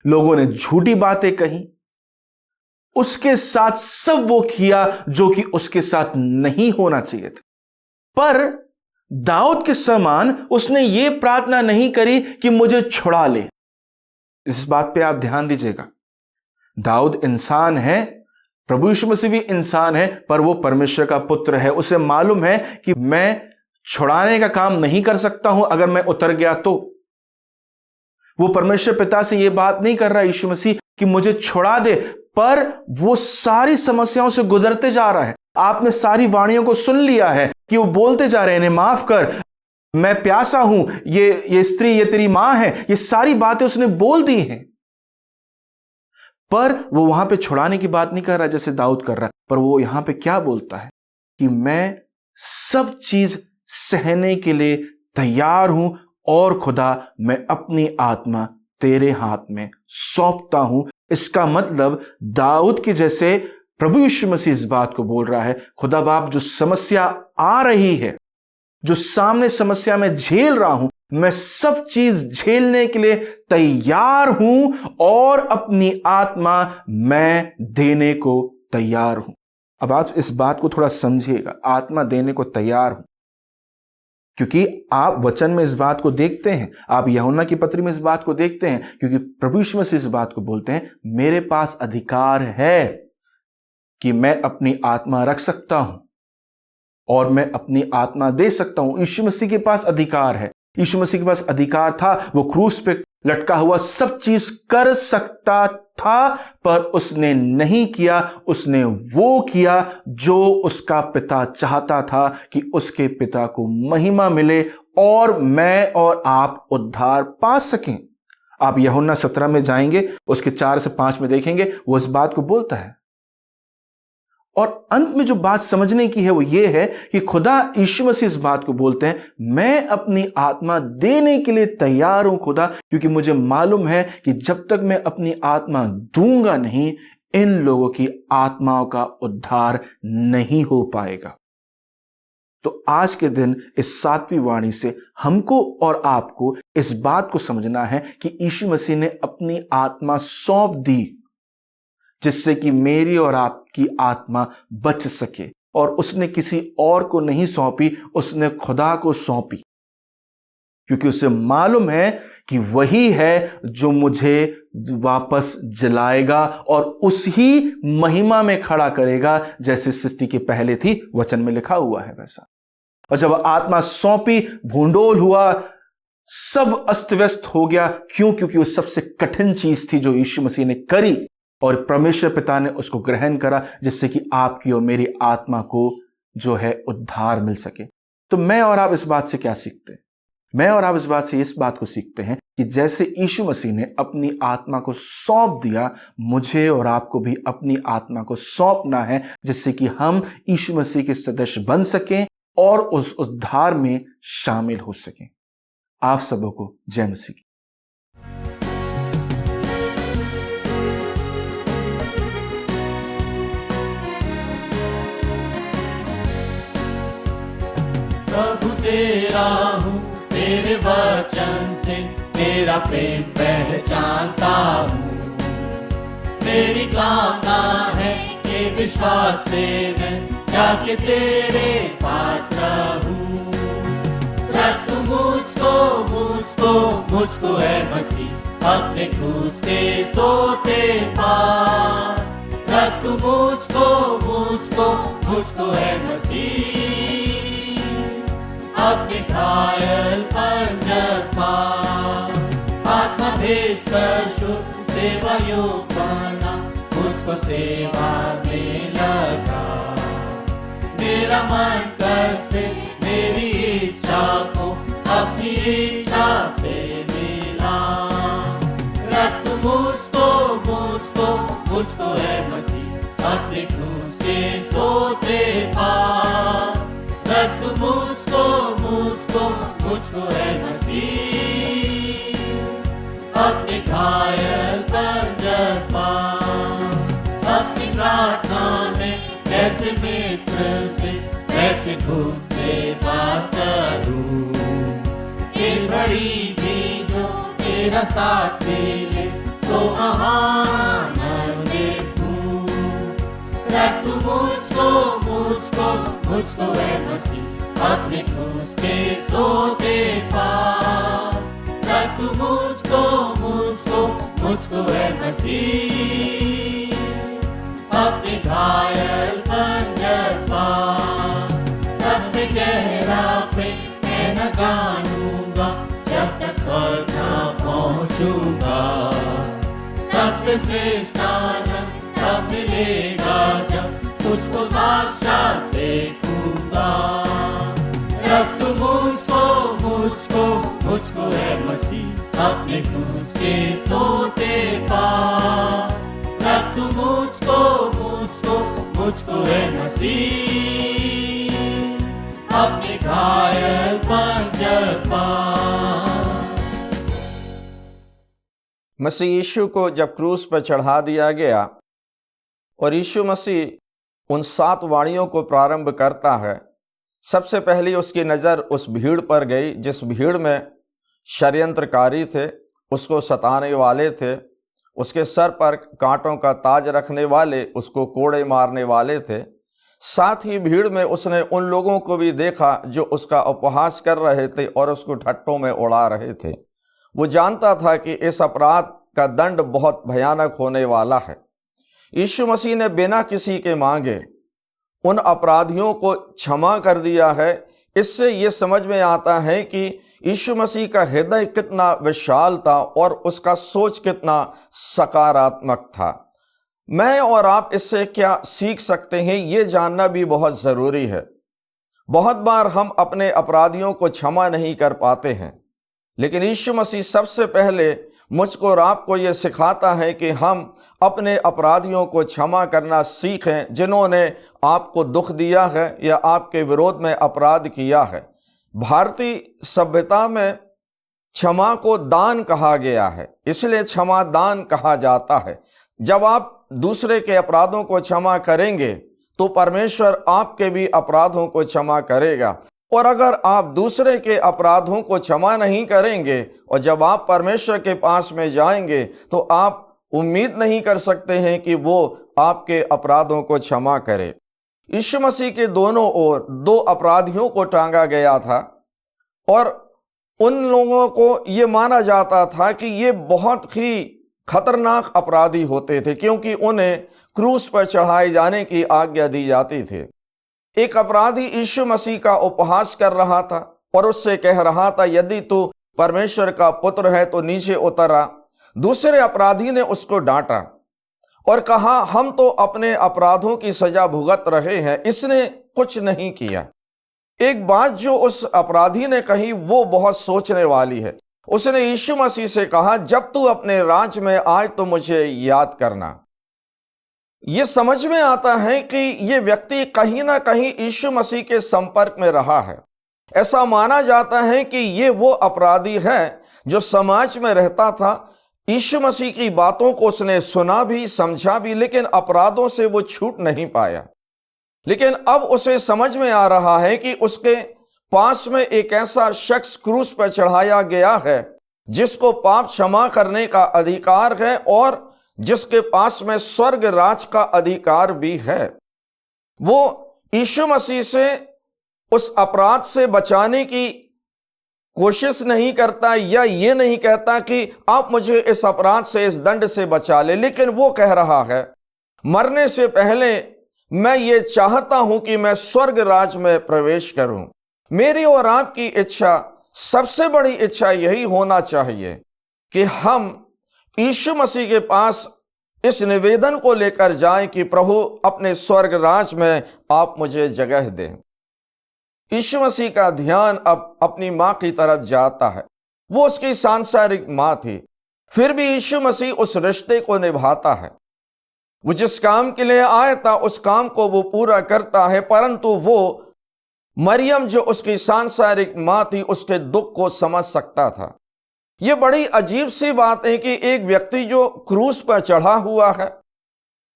Speaker 15: लोगों ने झूठी बातें कही, उसके साथ सब वो किया जो कि उसके साथ नहीं होना चाहिए था। पर दाऊद के समान उसने ये प्रार्थना नहीं करी कि मुझे छुड़ा ले। इस बात पे आप ध्यान दीजिएगा, दाऊद इंसान है, प्रभु यीशु मसीह भी इंसान है, पर वो परमेश्वर का पुत्र है। उसे मालूम है कि मैं छुड़ाने का काम नहीं कर सकता हूं, अगर मैं उतर गया तो। वो परमेश्वर पिता से ये बात नहीं कर रहा यीशु मसीह कि मुझे छुड़ा दे, पर वो सारी समस्याओं से गुजरते जा रहा है। आपने सारी वाणियों को सुन लिया है कि वो बोलते जा रहे हैं, इन्हें माफ कर, मैं प्यासा हूं, ये स्त्री, ये तेरी मां है, ये सारी बातें उसने बोल दी हैं। पर वो वहां पे छुड़ाने की बात नहीं कर रहा जैसे दाऊद कर रहा है, पर वो यहां पे क्या बोलता है कि मैं सब चीज सहने के लिए तैयार हूं और खुदा, मैं अपनी आत्मा तेरे हाथ में सौंपता हूं। इसका मतलब दाऊद के जैसे प्रभु यीशु मसीह इस बात को बोल रहा है, खुदा बाप, जो समस्या आ रही है, जो सामने समस्या में झेल रहा हूं, मैं सब चीज झेलने के लिए तैयार हूं और अपनी आत्मा मैं देने को तैयार हूं। अब आप इस बात को थोड़ा समझिएगा, आत्मा देने को तैयार हूं, क्योंकि आप वचन में इस बात को देखते हैं, आप यूहन्ना की पत्री में इस बात को देखते हैं, क्योंकि प्रभु यीशु मसीह इस बात को बोलते हैं, मेरे पास अधिकार है कि मैं अपनी आत्मा रख सकता हूं और मैं अपनी आत्मा दे सकता हूं। यीशु मसीह के पास अधिकार है, यीशु मसीह के पास अधिकार था, वो क्रूस पे लटका हुआ सब चीज कर सकता था, पर उसने नहीं किया। उसने वो किया जो उसका पिता चाहता था कि उसके पिता को महिमा मिले और मैं और आप उद्धार पा सकें। आप यूहन्ना 17 में जाएंगे, उसके 4 से 5 में देखेंगे, वो इस बात को बोलता है। और अंत में जो बात समझने की है वो ये है कि खुदा यीशु मसीह इस बात को बोलते हैं, मैं अपनी आत्मा देने के लिए तैयार हूं खुदा, क्योंकि मुझे मालूम है कि जब तक मैं अपनी आत्मा दूंगा नहीं, इन लोगों की आत्माओं का उद्धार नहीं हो पाएगा। तो आज के दिन इस 7वीं वाणी से हमको और आपको इस बात को समझना है कि यीशु मसीह ने अपनी आत्मा सौंप दी, जिससे कि मेरी और आपकी आत्मा बच सके। और उसने किसी और को नहीं सौंपी, उसने खुदा को सौंपी, क्योंकि उसे मालूम है कि वही है जो मुझे वापस जलाएगा और उसी महिमा में खड़ा करेगा जैसे सृष्टि के पहले थी, वचन में लिखा हुआ है वैसा। और जब आत्मा सौंपी, भूंडोल हुआ, सब अस्त व्यस्त हो गया। क्यों? क्योंकि वो सबसे कठिन चीज थी जो यीशु मसीह ने करी और परमेश्वर पिता ने उसको ग्रहण करा, जिससे कि आपकी और मेरी आत्मा को जो है उद्धार मिल सके। तो मैं और आप इस बात से क्या सीखते हैं? मैं और आप इस बात से इस बात को सीखते हैं कि जैसे यीशु मसीह ने अपनी आत्मा को सौंप दिया, मुझे और आपको भी अपनी आत्मा को सौंपना है, जिससे कि हम यीशु मसीह के सदस्य बन सकें और उस उद्धार में शामिल हो सकें। आप सबों को जय मसीह की।
Speaker 2: प्रभु तेरा हूँ, तेरे वचन से तेरा प्रेम पहचानता हूँ। मेरी कामना है कि विश्वास से मैं जाके तेरे पास रहूँ। रख तू मुझको है मसीह अपने क्रूस के सोते पार। रख तू मुझको है मसीह अपने घायल पंजर पार। आत्मा भेज कर शुद्ध सेवा योग बना, मुझको सेवा में लगा। मेरा मन कष्ट मेरी इच्छा को अपनी इच्छा से मिला। रख मुझको है मसीह अपने क्रूस के सोते पार। रख मुझको है मसीह अपने घायल पंजर पार। अपनी प्रार्थना में जैसे मित्र से वैसे खुद से बात करूं। ये बड़ी भी जो तेरा साथ मिले तो आनंद देखूं। रख मुझको है मसीह अपने क्रूस के सोते पार। रख मुझको है मसीह अपने घायल पंजर पार। सबसे गहरा प्रेम मैं न जानूंगा जब तक स्वर्ग न पहुंचूंगा। सबसे श्रेष्ठ आनंद तब मिलेगा जब तुझको साक्षात देखूंगा। रख मुझको है मसीह अपने क्रूस के सोते पार। रख मुझको है मसीह अपने घायल पंजर पार।
Speaker 16: मसीह यीशु को जब क्रूस पर चढ़ा दिया गया और यीशु मसीह उन 7 वाणियों को प्रारंभ करता है, सबसे पहली उसकी नज़र उस भीड़ पर गई जिस भीड़ में षड्यंत्रकारी थे, उसको सताने वाले थे, उसके सर पर कांटों का ताज रखने वाले, उसको कोड़े मारने वाले थे। साथ ही भीड़ में उसने उन लोगों को भी देखा जो उसका उपहास कर रहे थे और उसको ठट्टों में उड़ा रहे थे। वो जानता था कि इस अपराध का दंड बहुत भयानक होने वाला है। यीशु मसीह ने बिना किसी के मांगे उन अपराधियों को क्षमा कर दिया है। इससे ये समझ में आता है कि यीशु मसीह का हृदय कितना विशाल था और उसका सोच कितना सकारात्मक था। मैं और आप इससे क्या सीख सकते हैं, ये जानना भी बहुत ज़रूरी है। बहुत बार हम अपने अपराधियों को क्षमा नहीं कर पाते हैं, लेकिन यीशु मसीह सबसे पहले मुझको और आपको ये सिखाता है कि हम अपने अपराधियों को क्षमा करना सीखें जिन्होंने आपको दुख दिया है या आपके विरोध में अपराध किया है। भारतीय सभ्यता में क्षमा को दान कहा गया है, इसलिए क्षमा दान कहा जाता है। जब आप दूसरे के अपराधों को क्षमा करेंगे तो परमेश्वर आपके भी अपराधों को क्षमा करेगा। और अगर आप दूसरे के अपराधों को क्षमा नहीं करेंगे और जब आप परमेश्वर के पास में जाएंगे तो आप उम्मीद नहीं कर सकते हैं कि वो आपके अपराधों को क्षमा करे। यीशु मसीह के दोनों ओर 2 अपराधियों को टांगा गया था और उन लोगों को ये माना जाता था कि ये बहुत ही खतरनाक अपराधी होते थे, क्योंकि उन्हें क्रूस पर चढ़ाए जाने की आज्ञा दी जाती थी। एक अपराधी यीशु मसीह का उपहास कर रहा था और उससे कह रहा था, यदि तू परमेश्वर का पुत्र है तो नीचे उतर आ। दूसरे अपराधी ने उसको डांटा और कहा, हम तो अपने अपराधों की सजा भुगत रहे हैं, इसने कुछ नहीं किया। एक बात जो उस अपराधी ने कही वो बहुत सोचने वाली है। उसने यीशु मसीह से कहा, जब तू अपने राज में आए तो मुझे याद करना। यह समझ में आता है कि यह व्यक्ति कहीं ना कहीं यीशु मसीह के संपर्क में रहा है। ऐसा माना जाता है कि यह वो अपराधी है जो समाज में रहता था। यीशु मसीह की बातों को उसने सुना भी, समझा भी, लेकिन अपराधों से वो छूट नहीं पाया। लेकिन अब उसे समझ में आ रहा है कि उसके पास में एक ऐसा शख्स क्रूस पर चढ़ाया गया है जिसको पाप क्षमा करने का अधिकार है और जिसके पास में स्वर्ग राज का अधिकार भी है। वो यीशु मसीह से उस अपराध से बचाने की कोशिश नहीं करता या ये नहीं कहता कि आप मुझे इस अपराध से, इस दंड से बचा ले, लेकिन वो कह रहा है, मरने से पहले मैं ये चाहता हूं कि मैं स्वर्ग राज में प्रवेश करूं। मेरी और आपकी इच्छा, सबसे बड़ी इच्छा यही होना चाहिए कि हम यीशु मसीह के पास इस निवेदन को लेकर जाएं कि प्रभु अपने स्वर्ग राज में आप मुझे जगह दें। यीशु मसीह का ध्यान अब अपनी मां की तरफ जाता है। वो उसकी सांसारिक मां थी, फिर भी यीशु मसीह उस रिश्ते को निभाता है। वो जिस काम के लिए आया था उस काम को वो पूरा करता है, परंतु वो मरियम जो उसकी सांसारिक मां थी उसके दुख को समझ सकता था। यह बड़ी अजीब सी बात है कि एक व्यक्ति जो क्रूस पर चढ़ा हुआ है,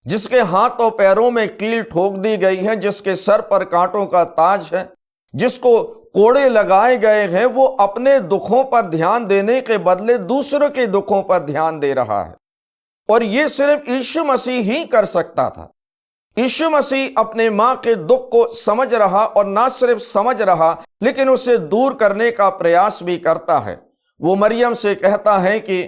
Speaker 16: जिसके हाथ और पैरों में कील ठोक दी गई है, जिसके सर पर कांटों का ताज है, जिसको कोड़े लगाए गए हैं, वो अपने दुखों पर ध्यान देने के बदले दूसरों के दुखों पर ध्यान दे रहा है। और यह सिर्फ यीशु मसीह ही कर सकता था। यीशु मसीह अपने मां के दुख को समझ रहा और ना सिर्फ समझ रहा लेकिन उसे दूर करने का प्रयास भी करता है। वो मरियम से कहता है कि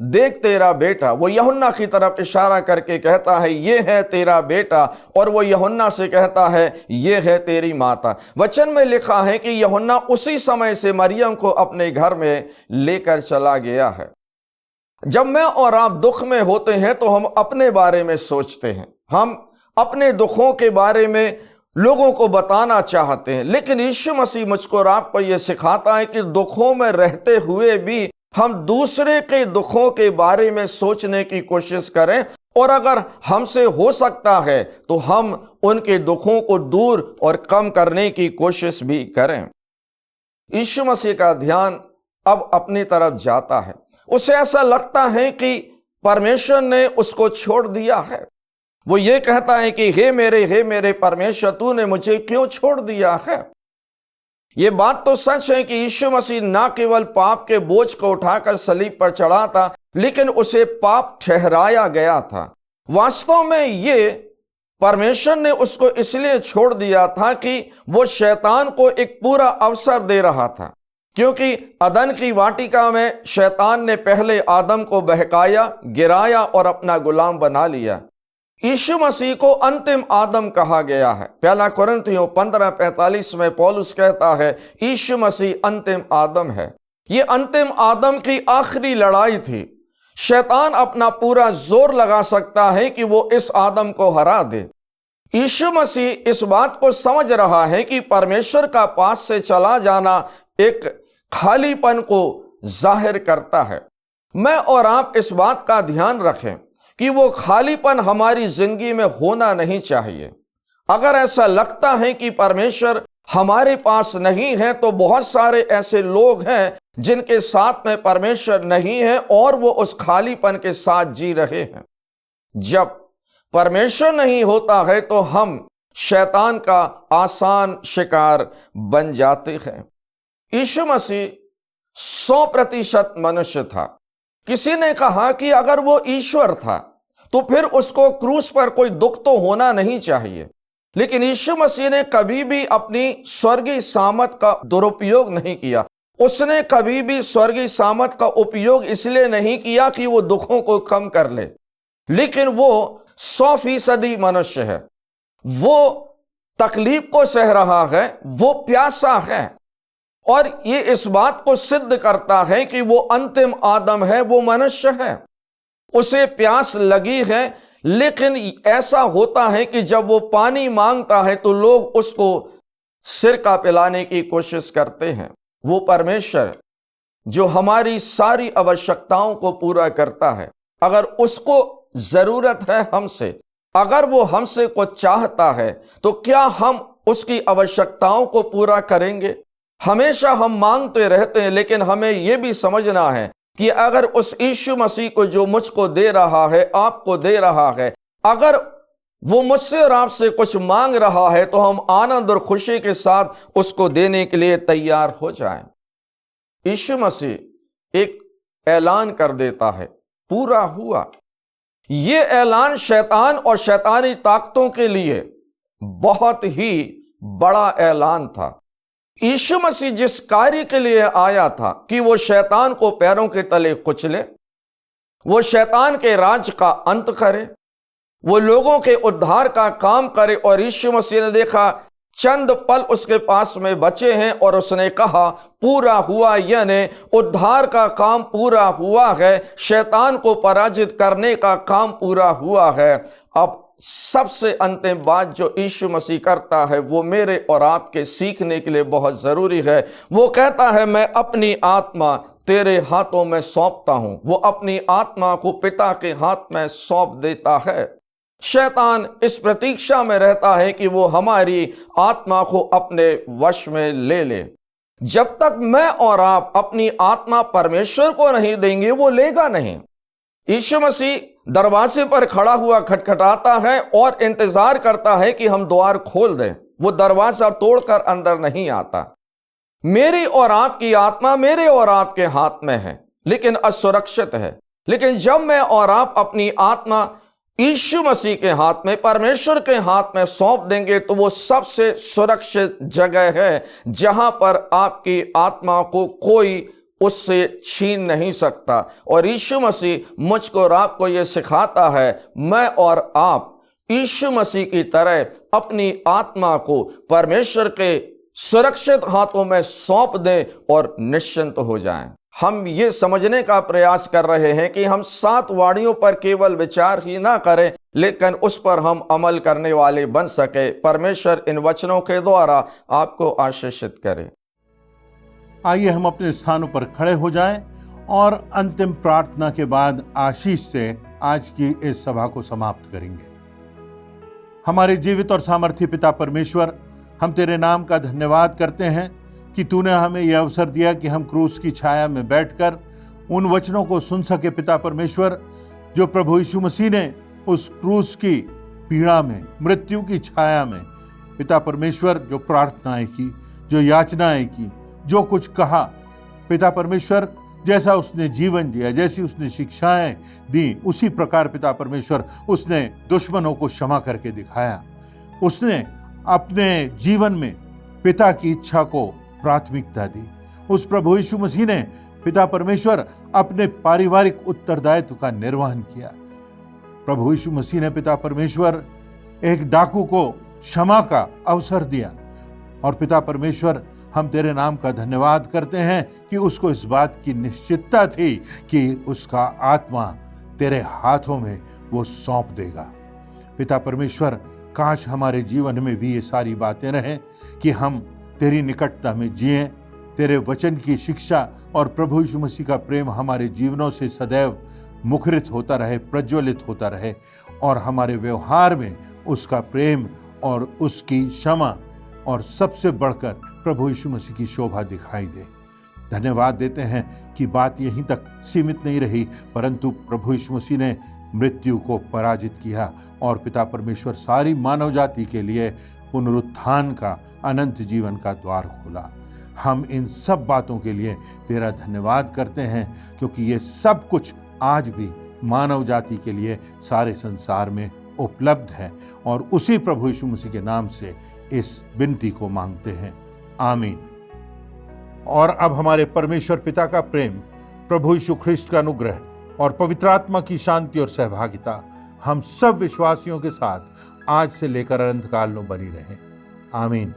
Speaker 16: देख तेरा बेटा। वो यूहन्ना की तरफ इशारा करके कहता है ये है तेरा बेटा, और वो यूहन्ना से कहता है ये है तेरी माता। वचन में लिखा है कि यूहन्ना उसी समय से मरियम को अपने घर में लेकर चला गया है। जब मैं और आप दुख में होते हैं तो हम अपने बारे में सोचते हैं, हम अपने दुखों के बारे में लोगों को बताना चाहते हैं, लेकिन यीशु मसीह मुझको और आपको यह सिखाता है कि दुखों में रहते हुए भी हम दूसरे के दुखों के बारे में सोचने की कोशिश करें, और अगर हमसे हो सकता है तो हम उनके दुखों को दूर और कम करने की कोशिश भी करें। यीशु मसीह का ध्यान अब अपनी तरफ जाता है। उसे ऐसा लगता है कि परमेश्वर ने उसको छोड़ दिया है। वो ये कहता है कि हे मेरे परमेश्वर, तूने मुझे क्यों छोड़ दिया है। ये बात तो सच है कि यीशु मसीह ना केवल पाप के बोझ को उठाकर सलीब पर चढ़ा था, लेकिन उसे पाप ठहराया गया था। वास्तव में ये परमेश्वर ने उसको इसलिए छोड़ दिया था कि वो शैतान को एक पूरा अवसर दे रहा था, क्योंकि अदन की वाटिका में शैतान ने पहले आदम को बहकाया, गिराया और अपना गुलाम बना लिया। यीशु मसीह को अंतिम आदम कहा गया है। पहला कुरिन्थियों 15:45 में पौलुस कहता है यीशु मसीह अंतिम आदम है। ये अंतिम आदम की आखिरी लड़ाई थी। शैतान अपना पूरा जोर लगा सकता है कि वो इस आदम को हरा दे। यीशु मसीह इस बात को समझ रहा है कि परमेश्वर का पास से चला जाना एक खालीपन को जाहिर करता है। मैं और आप इस बात का ध्यान रखें कि वो खालीपन हमारी जिंदगी में होना नहीं चाहिए। अगर ऐसा लगता है कि परमेश्वर हमारे पास नहीं है, तो बहुत सारे ऐसे लोग हैं जिनके साथ में परमेश्वर नहीं है और वो उस खालीपन के साथ जी रहे हैं। जब परमेश्वर नहीं होता है तो हम शैतान का आसान शिकार बन जाते हैं। यीशु मसीह 100% मनुष्य था। किसी ने कहा कि अगर वो ईश्वर था तो फिर उसको क्रूस पर कोई दुख तो होना नहीं चाहिए, लेकिन यीशु मसीह ने कभी भी अपनी स्वर्गीय सामर्थ का दुरुपयोग नहीं किया। उसने कभी भी स्वर्गीय सामर्थ का उपयोग इसलिए नहीं किया कि वो दुखों को कम कर ले, लेकिन वो 100% मनुष्य है। वो तकलीफ को सह रहा है, वो प्यासा है, और ये इस बात को सिद्ध करता है कि वो अंतिम आदम है, वो मनुष्य है। उसे प्यास लगी है, लेकिन ऐसा होता है कि जब वो पानी मांगता है तो लोग उसको सिरका पिलाने की कोशिश करते हैं। वो परमेश्वर जो हमारी सारी आवश्यकताओं को पूरा करता है, अगर उसको जरूरत है हमसे, अगर वो हमसे कुछ चाहता है, तो क्या हम उसकी आवश्यकताओं को पूरा करेंगे? हमेशा हम मांगते रहते हैं, लेकिन हमें यह भी समझना है कि अगर उस यीशु मसीह को जो मुझको दे रहा है, आपको दे रहा है, अगर वो मुझसे और आपसे कुछ मांग रहा है, तो हम आनंद और खुशी के साथ उसको देने के लिए तैयार हो जाएं। यीशु मसीह एक ऐलान कर देता है, पूरा हुआ। ये ऐलान शैतान और शैतानी ताकतों के लिए बहुत ही बड़ा ऐलान था। यीशु मसीह जिस कार्य के लिए आया था कि वो शैतान को पैरों के तले कुचले, वो शैतान के राज का अंत करे, वो लोगों के उद्धार का काम करे, और यीशु मसीह ने देखा चंद पल उसके पास में बचे हैं और उसने कहा पूरा हुआ, यानी उद्धार का काम पूरा हुआ है, शैतान को पराजित करने का काम पूरा हुआ है। अब सबसे अंतिम बात जो यीशु मसीह करता है वो मेरे और आपके सीखने के लिए बहुत जरूरी है। वो कहता है मैं अपनी आत्मा तेरे हाथों में सौंपता हूं। वो अपनी आत्मा को पिता के हाथ में सौंप देता है। शैतान इस प्रतीक्षा में रहता है कि वो हमारी आत्मा को अपने वश में ले ले। जब तक मैं और आप अपनी आत्मा परमेश्वर को नहीं देंगे, वो लेगा नहीं। यीशु मसीह दरवाजे पर खड़ा हुआ खटखटाता है और इंतजार करता है कि हम द्वार खोल दें। वो दरवाजा तोड़कर अंदर नहीं आता। मेरी और आपकी आत्मा मेरे और आपके हाथ में है, लेकिन असुरक्षित है। लेकिन जब मैं और आप अपनी आत्मा यीशु मसीह के हाथ में, परमेश्वर के हाथ में सौंप देंगे, तो वो सबसे सुरक्षित जगह है जहां पर आपकी आत्मा को कोई उससे छीन नहीं सकता। और यीशु मसीह मुझको और आपको यह सिखाता है, मैं और आप यीशु मसीह की तरह अपनी आत्मा को परमेश्वर के सुरक्षित हाथों में सौंप दें और निश्चिंत हो जाएं। हम ये समझने का प्रयास कर रहे हैं कि हम 7 वाणियों पर केवल विचार ही ना करें, लेकिन उस पर हम अमल करने वाले बन सके। परमेश्वर इन वचनों के द्वारा आपको आशीषित करे।
Speaker 17: आइए हम अपने स्थानों पर खड़े हो जाएं और अंतिम प्रार्थना के बाद आशीष से आज की इस सभा को समाप्त करेंगे। हमारे जीवित और सामर्थी पिता परमेश्वर, हम तेरे नाम का धन्यवाद करते हैं कि तूने हमें यह अवसर दिया कि हम क्रूस की छाया में बैठकर उन वचनों को सुन सके। पिता परमेश्वर, जो प्रभु यीशु मसीह ने उस क्रूस की पीड़ा में, मृत्यु की छाया में, पिता परमेश्वर, जो प्रार्थनाएं की, जो याचनाएं की, जो कुछ कहा, पिता परमेश्वर, जैसा उसने जीवन जिया, जैसी उसने शिक्षाएं दी, उसी प्रकार पिता परमेश्वर उसने दुश्मनों को क्षमा करके दिखाया। उसने अपने जीवन में पिता की इच्छा को प्राथमिकता दी। उस प्रभु यीशु मसीह ने पिता परमेश्वर अपने पारिवारिक उत्तरदायित्व का निर्वहन किया। प्रभु यीशु मसीह ने पिता परमेश्वर एक डाकू को क्षमा का अवसर दिया। और पिता परमेश्वर, हम तेरे नाम का धन्यवाद करते हैं कि उसको इस बात की निश्चितता थी कि उसका आत्मा तेरे हाथों में वो सौंप देगा। पिता परमेश्वर, काश हमारे जीवन में भी ये सारी बातें रहें कि हम तेरी निकटता में जिएं, तेरे वचन की शिक्षा और प्रभु यीशु मसीह का प्रेम हमारे जीवनों से सदैव मुखरित होता रहे, प्रज्वलित होता रहे, और हमारे व्यवहार में उसका प्रेम और उसकी क्षमा और सबसे बढ़कर प्रभु यीशु मसीह की शोभा दिखाई दे। धन्यवाद देते हैं कि बात यहीं तक सीमित नहीं रही, परंतु प्रभु यीशु मसीह ने मृत्यु को पराजित किया और पिता परमेश्वर सारी मानव जाति के लिए पुनरुत्थान का, अनंत जीवन का द्वार खोला। हम इन सब बातों के लिए तेरा धन्यवाद करते हैं, क्योंकि ये सब कुछ आज भी मानव जाति के लिए सारे संसार में उपलब्ध है। और उसी प्रभु यीशु मसीह के नाम से इस विनती को मांगते हैं, आमीन। और अब हमारे परमेश्वर पिता का प्रेम, प्रभु यीशु ख्रिस्ट का अनुग्रह और पवित्र आत्मा की शांति और सहभागिता हम सब विश्वासियों के साथ आज से लेकर अनंत काल में बनी रहे। आमीन।